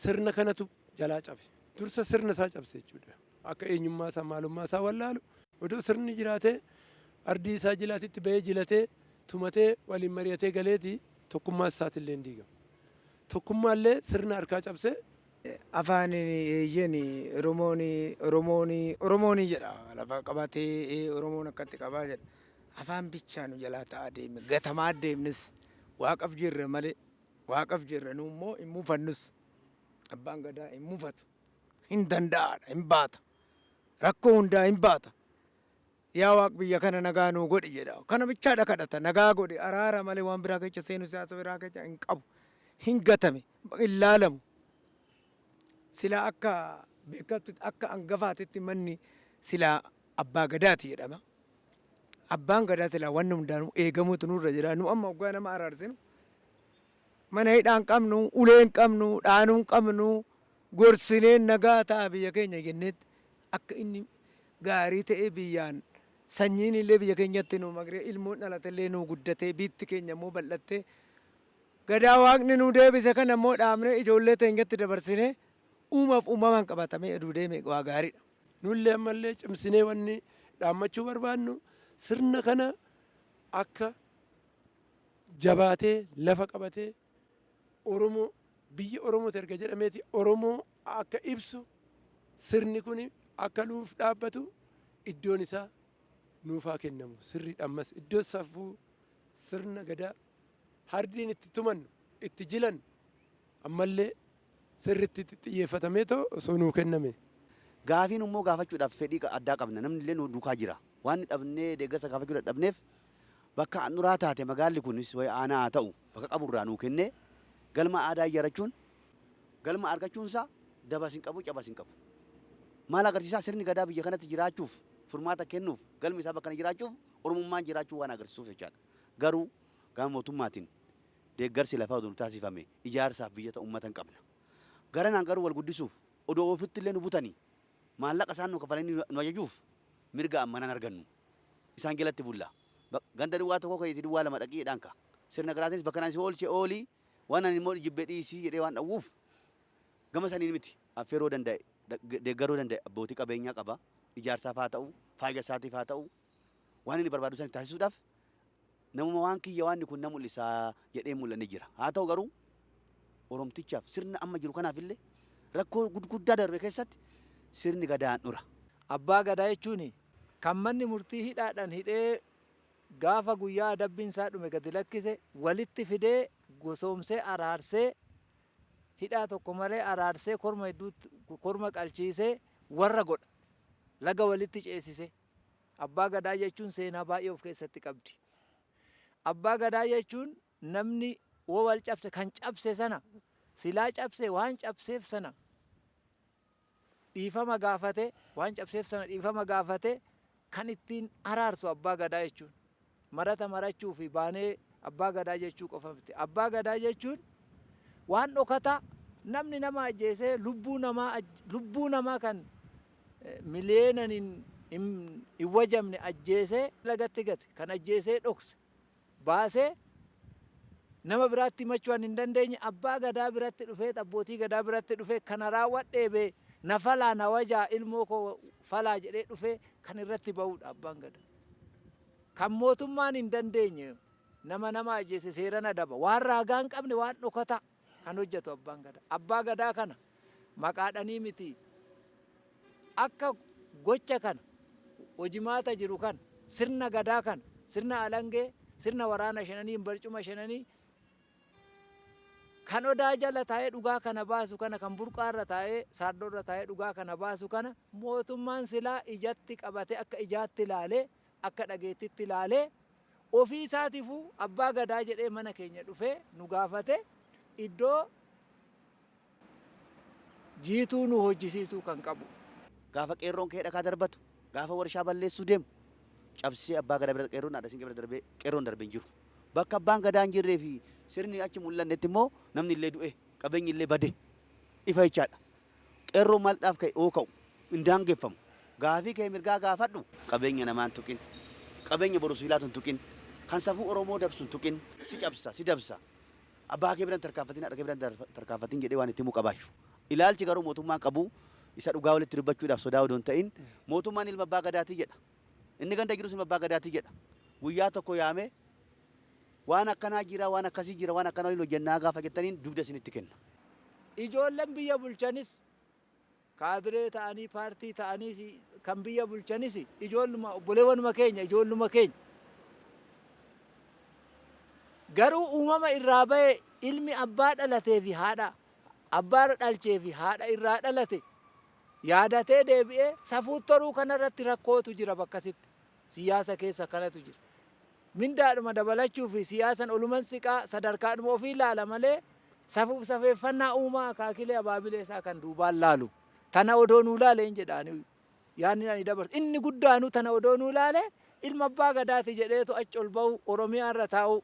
sirna kanatu jalaa cabe. Dursa sirna isaa cabse jechuudha. Akka eenyummaa isaa maalummaa isaa wallaalu odoo sirni jiraatee ardii isaa jilaatitti bahee jilatee tumatee waliin mari'atee galeeti tokkummaa isaatillee hin diigamu. Tokkummaallee sirna harkaa cabsee afaan eeyyen Oromoon jedha lafa qabatee Oromoon akkatti qabaa jedha. afaan bichaa nu jalaa ta'aa deeme gatamaa deemnis waaqaf jirre malee waaqaf jirre nu immoo hin muufannus abbaan gadaa hin muufatu hin danda'aadha hin baata rakkoo hundaa hin baata yaa waaq biyya kana nagaa nuu godhi jedha kana bichaadha kadhata nagaa godhi araara malee waan biraa keessa seenu siyaasa biraa keessa hin qabu hin gatame hin laalamu sila akka beekatu akka angafaatitti manni sila abbaa gadaati jedhama. Abbaan gadaa sila wanni hundaanuu eegamuutu nurra jira nu amma waggaa nama araarsinu mana hidhaa hin qabnu ulee hin qabnu dhaanuu hin qabnu gorsinee nagaa ta'a biyya keenya jenneetti akka inni gaarii ta'ee biyyaan sanyiin illee biyya keenyatti nu magree ilmoon dhalatellee nu guddatee biitti keenya immoo bal'attee gadaa waaqni nu deebise kana immoo dhaabnee ijoollee teenyatti dabarsinee uumaaf uumamaan qabatamee aduu deeme waa gaariidha. Nullee ammallee cimsinee wanni dhaammachuu barbaannu sirna kana akka jabaatee lafa qabatee Oromoo biyya Oromooti erga jedhameeti Oromoo akka ibsu sirni kun akka nuuf dhaabbatu iddoon isaa nuufaa kennamu sirriidha ammas iddoo safuu sirna gadaa hardiin itti tumannu itti jilan ammallee sirritti xiyyeeffatamee too osoo nuu kenname. Gaafiin immoo gaafachuudhaaf fedhii addaa qabna namni illee nu duukaa jira waan dhabnee deeggarsa gaafachuu dadhabneef bakka anuraa taate magaalli kunis way aanaa haa ta'u bakka qaburraa nuu kennee galma aadaa ijaarrachuun galma argachuunsaa dabas hin qabu cabas hin qabu. Maal agarsiisaa sirni gadaa biyya kanatti jiraachuuf furmaata kennuuf galmi isaa bakka kana jiraachuuf oromummaan jiraachuu waan agarsiisuuf jechaadha. Garuu gama mootummaatiin deeggarsi lafaa oduu taasifame ijaarsaaf biyyata uummata hin qabna. Garanaan garuu wal guddisuuf odoo ofitti illee nu butanii maallaqa isaan nu kafalanii nu ajajuuf mirga ammanaan argannu isaan jalatti bulla. Ganda duwwaa tokko keeyti duwwaa lama dhaqiidhaan ka sirna garaatiinis bakka naan si oolchee oolii waan ani immoo jibbee dhiisii jedhee waan dhawwuuf gama saniin miti affeeroo danda'e deeggaruu danda'e abbootii qabeenyaa qaba ijaarsaaf haa ta'u faaya isaatiif haa ta'u waan inni barbaadu san taasisuudhaaf namuma waan kiyya waan kun na mul'isaa jedhee mul'anne jira. Haa ta'u garuu oromtichaaf sirna amma jiru kanaaf illee rakkoo guddaa darbe keessatti sirni gadaan dhura. Abbaa gadaa jechuun kan manni murtii hidhaadhaan hidhee gaafa guyyaa adabbiin isaa dhume gadi lakkise walitti fidee gosoomsee araarsee hidhaa tokko malee araarsee korma hedduutti korma qalchiisee warra godha laga walitti ceesise. Abbaa gadaa jechuun seenaa baay'ee of keessatti qabdi. Abbaa gadaa jechuun namni wal cabse kan cabse sana silaa cabse waan cabseef sana dhiifama gaafate waan cabseef sana dhiifama gaafate kan ittiin araarsu abbaa gadaa jechuun marata marachuu fi baanee abbaa gadaa jechuu qofa miti. Abbaa gadaa jechuun waan dhokata namni nama ajjeesee lubbuu namaa kan miliyeenan hin wajamne ajjeesee lagatti gate kan ajjeesee dhokse baasee nama biraatti himachuu hin dandeenye abbaa gadaa biratti dhufee abbootii gadaa biratti dhufee kana raawwadhee bee na falaa na wajaa ilmoo koo falaa jedhee dhufee kan irratti ba'uudha abbaan gadaa. Kan mootummaan hin dandeenye nama ajjeese seeraan adaba waan raagaa hin qabne waan dhokata kan hojjetu abbaan gadaa. Abbaa gadaa kana maqaadhanii miti akka gocha kana hojimaata jiru kana sirna gadaa kana sirna alangee sirna waraana shananii barcuma shananii kan odaa jala taa'ee dhugaa kana baasu kana kan burqaarra taa'ee saardoorra taa'ee dhugaa kana baasu kana mootummaan silaa ijatti qabate akka ijaatti ilaalee akka dhageettitti ilaalee ofii isaatiifuu abbaa gadaa jedhee mana keenya dhufee nu gaafate iddoo jiituu nu hojjisiisuu kan qabu. Gaafa qeerroon kee dhakaa darbatu gaafa warshaa balleessuu deemu cabsee abbaa gadaa bira qeerroon haadha siinqee bira darbee qeerroon darbee hin jiru. Bakka abbaan gadaa hin jirree fi sirni achi mul'annetti immoo namni illee du'e qabeenyi illee bade ifa jechaadha. Qeerroon maaldhaaf ka'e oo ka'u hin daangeffamu. Gaafii kee mirgaa gaafadhu qabeenya namaan tuqin qabeenya boru siilaatu hin tuqin kan safuu Oromoo dabsu hin tuqin si cabsa si dabsa abbaa kee biran tarkaanfatiin haadha kee biran tarkaanfatiin jedhee waan itti himuu qabaashu. Ilaalchi garuu mootummaan qabu isa dhugaa walitti dubbachuudhaaf sodaa odoo hin ta'in mootummaan ilma abbaa gadaatii jedha. Inni ganda jirus ilma abbaa gadaatii jedha. Guyyaa tokko yaamee waan akkanaa jira waan akkasii jira waan akkanaa waliin hojjennaa gaafa jettaniin dugda isinitti kenna. Ijoolleen biyya bulchanis kaadiree ta'anii paartii ta'anii kan biyya bulchanis ijoolluma obboleewwanuma keenya ijoolluma keenya Garuu uumama irraa ba'e ilmi abbaa dhalatee fi haadha abbaa dhalchee fi haadha irraa dhalate yaadatee deebi'ee safuu toruu kanarratti rakkootu jira bakkasitti. Siyaasa keessa kanatu jira. Mindaadhuma dabalachuu fi siyaasan oluman siqaa sadarkaadhuma ofii ilaala malee safuuf safeeffannaa uumaa akaakilee abaabilee isaa kan duubaan laalu. Tana odoo nuu laaleen jedhaani yaanni ani dabarsu. Inni guddaanu tana odoo nuu laale ilma abbaa gadaati jedheetu achi ol bahu Oromiyaa irra taa'u.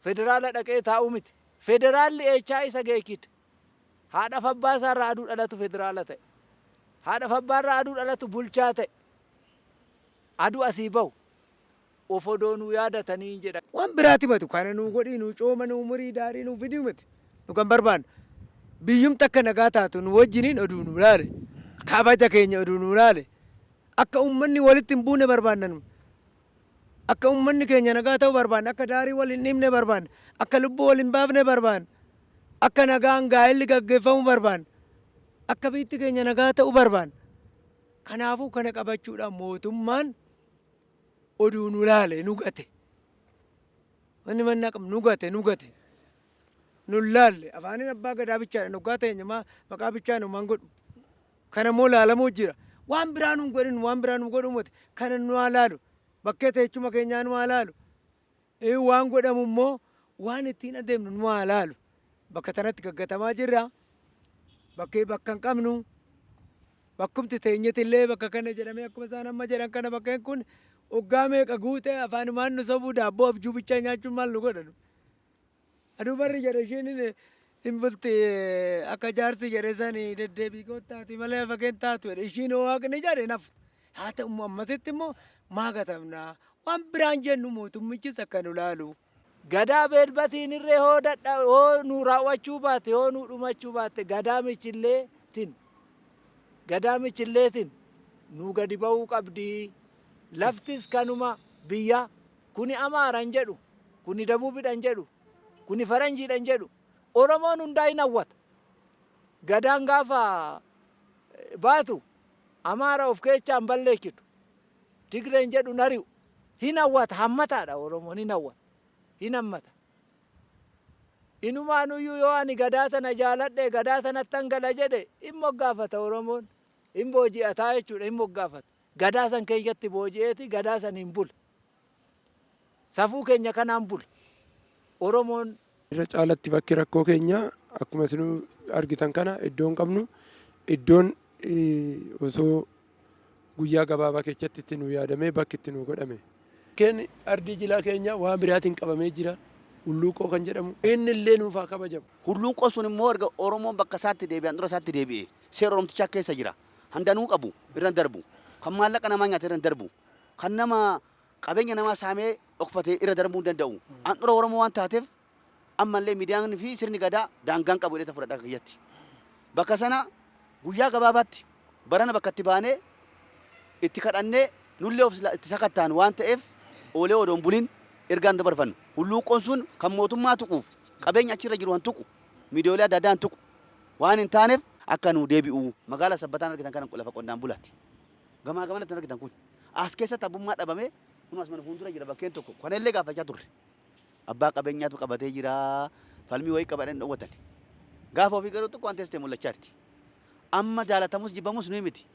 Federaala dhaqee taa'u miti. Federaalli eechaa isa geekite. Haadha abbaa isaa irraa aduu dhalatu federaala ta'e. Haadha abbaa irraa aduu dhalatu bulchaa ta'e. Aduu asii bahu. Of odoo nuu yaadatanii jedha. Waan biraati matu kana nuu godhii nuu cooma nuu umurii daarii nuu fidii miti. Nu kan barbaannu. Biyyumti akka nagaa taatu nu wajjiniin oduu nuu laale. Kabaja keenya oduu nuu laale. Akka uummanni walitti hin buune barbaannan. Akka uummanni keenya nagaa ta'uu barbaanna. Akka daarii wal hin dhibne barbaanna. Akka lubbuu wal hin baafne barbaanna. Akka nagaan gaa'elli gaggeeffamu barbaanna. Akka biyyi keenya nagaa ta'uu barbaanna. Kanaafuu kana qabachuudhaan mootummaan oduu nu laale nu gate. Wanni manna qabnu nu gate nu gate. Nu laalle afaaniin abbaa gadaa bichaadha dhugaa ta'e maqaa bichaa nu man godhu. Kana immoo laalamuu jira. Waan biraa nu godhin waan biraa nu godhu miti. Kana nu haa laalu. Bakkee teechuma keenyaa nu haa laalu. Waan godhamu immoo waan ittiin adeemnu nu haa laalu. Bakka tanatti gaggatamaa jirra. Bakkee bakka hin qabnu. Bakkumti teenyeti illee bakka kana jedhamee akkuma isaan amma jedhan kana bakkeen kun waggaa meeqa guutee afaanumaan nu sobuu daabboo abjuu bichaa nyaachuun maal nu godhanu. Aduu barri jedhe ishiin hin bulti akka jaarsi jedhe sani deddeebii gootaati malee fakeen taatu jedhe ishiin waaqni jedhe naf. Haa ta'u ammasitti immoo maa gatamna waan biraan jennu mootummichis akka nu laalu. Gadaa beelbatiin irree hoo dadha hoo nu raawwachuu baate hoo nu dhumachuu baate gadaa michilleetiin nu gadi ba'uu qabdi. Laftis kanuma biyya kuni Amaaran jedhu kuni Dabuubidhan jedhu kuni Faranjiidhan jedhu Oromoon hundaa hin hawwata. Gadaan gaafa baatu Amaara of keechaa hin balleekitu. Tigreen jedhu nari'u hin hawwata hammataadha Oromoon hin hawwata. Hin hammata. Inumaanuyyuu yoo ani gadaa sana jaaladhe gadaa sanatti hangala jedhe hin moggaafata Oromoon. Hin booji'ataa jechuudha hin moggaafata. Gadaa san keessatti booji'eeti gadaa san hin bula. Safuu keenya kanaan bula. Oromoon. Irra caalatti bakki rakkoo keenya akkuma isin argitan kana iddoon qabnu iddoon osoo guyyaa gabaabaa keessatti itti nu yaadamee bakki itti nu godhame. Keen ardii jilaa keenya waan biraatiin qabamee jira. Hulluuqoo kan jedhamu inni illee nuuf haa kabajamu. Hulluuqoo sun immoo erga Oromoon bakka isaatti deebi'e handura isaatti deebi'e seera Oromtichaa keessa jira. Handanuu qabu irra darbu. Kan maallaqa namaa nyaate irra darbu. Kan nama qabeenya namaa saamee dhokfatee irra darbuu hin danda'u. Handura Oromoo waan taateef ammallee miidiyaan fi sirni gadaa daangaan qabu jedhee fudhadhaa kiyyatti. Bakka sana guyyaa gabaabaatti barana bakka itti baanee itti kadhannee nullee of itti sakattaan waan ta'eef oolee odoon buliin ergaan dabarfannu. Hulluuqoon sun kan mootummaa tuquuf qabeenya achirra jiru han tuqu miidiyaalee adda addaan tuqu waan hin taaneef akka nu deebi'u magaalaa sabbataan argitan kana lafa qonnaan bulaatti. Gamaa gamanatti argitan kun as keessatti abbummaa dhabame kun as mana fuuldura jira bakkeen tokko kanallee gaafachaa turre. Abbaa qabeenyaatu qabatee jira falmii wayii qabatanii dhoowwatan. Gaafa ofii garuu tokko waan teessitee mul'achaa jirti. Amma jaalatamus jibbamus nuyi miti.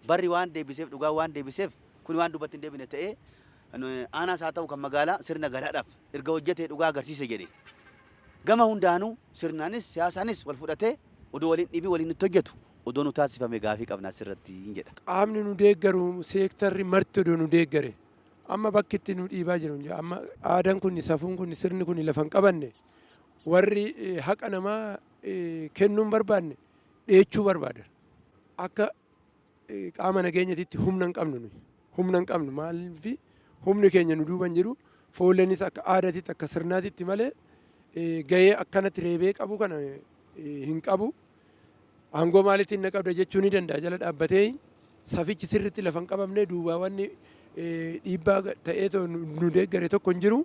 Barri waan deebiseef dhugaa waan deebiseef kun waan dubbatti hin deebine ta'ee aanaas haa ta'u kan magaalaa sirna gadaadhaaf erga hojjetee dhugaa agarsiise jedhe. Gama hundaanuu sirnaanis siyaasaanis wal fudhatee odoo waliin dhibii waliin itti hojjetu odoo nu taasifame gaafii qabna asirratti hin jedha. Qaamni nu deeggaru seektarri marti odoo nu deeggare amma bakki itti nu dhiibaa jiru amma aadaan kun safuun kun sirni kun lafa hin qabanne warri haqa namaa kennuu hin barbaanne dheechuu barbaadan. Akka qaama nageenyatitti humna hin qabnu nuyi humna hin qabnu maaliif humni keenya nu duuban jiru foolleenis akka aadaatitti akka sirnaatitti malee gahee akkanatti reebee qabu kana hin qabu. Aangoo maalittiin na qabda jechuu ni danda'a jala dhaabbatee safichi sirriitti lafa hin qabamne duubaa wanni dhiibbaa ta'ee nu deeggare tokko hin jiru.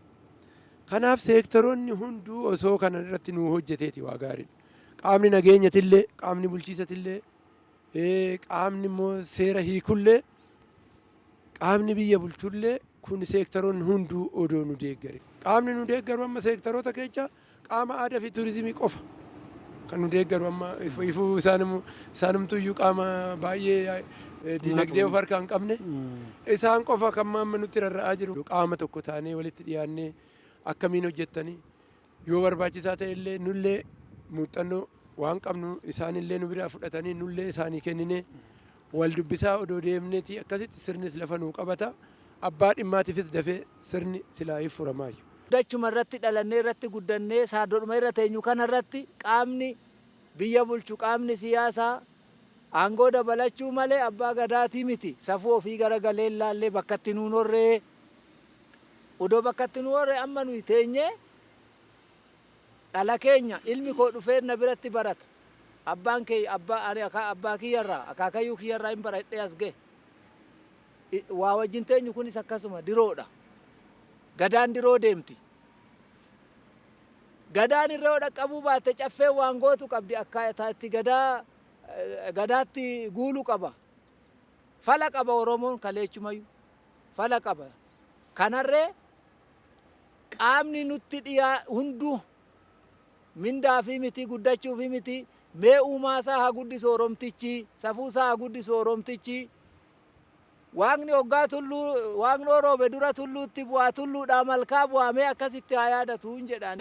Kanaaf seektaroonni hunduu osoo kana irratti nu hojjeteeti waa gaariidha. Qaamni nageenyatillee qaamni bulchiisatillee qaamni immoo seera hiikullee qaamni biyya bulchullee kun seektaroonni hunduu odoo nu deeggare. qaamni nu deeggaru amma seektaroota keessa qaama aadaa fi turizimii qofa kan nu deeggaru amma ifuu isaanumtu iyyuu qaama baay'ee dinagdee of harkaa hin qabne isaan qofa kan amma nutti rarra'aa jiru qaama tokko taanee walitti dhiyaannee akkamiin hojjettanii yoo barbaachisaa ta'e illee nullee muuxannoo waan qabnu isaanillee nu biraa fudhatanii nullee isaanii kenninee wal dubbisaa odoo deemneeti akkasitti sirnis lafa nuu qabata abbaa dhimmaatiifis dafee sirni silaayiif furamaayu. Dachuma irratti dhalannee irratti guddannee saadodhuma irra teenyu kana irratti qaamni biyya bulchu qaamni siyaasaa aangoo dabalachuu malee abbaa gadaatii miti. Safuu ofii garagalee ilaallee bakka itti nuun horree odoo bakka itti nuun horree amma nuyi teenyee dhala keenya ilmi koo dhufee na biratti barata. Abbaan kee abbaa kiyyarraa akaakayyuu kiyyarraa hin baradhee as gahe. Waa wajjin teenyu kunis akkasuma diroodha. Gadaan diroo deemti. Gadaan irra dhaqqabuu baatte caffee waan gootu qabdi akkaataa itti gadaatti guulu qaba. Fala qaba Oromoon kaleechumayyuu. Fala qaba. Kanarree qaamni nutti dhiyaa hunduu mindaa fi miti guddachuu fi miti mee uumaasaa haa guddisu Oromtichi safuusaa haa guddisu Oromtichi. Waaqni hoggaa tulluu waaqni oroobe dura tulluutti bu'aa tulluudhaa malkaa bu'aa mee akkasitti haa yaadatu hin jedhaan.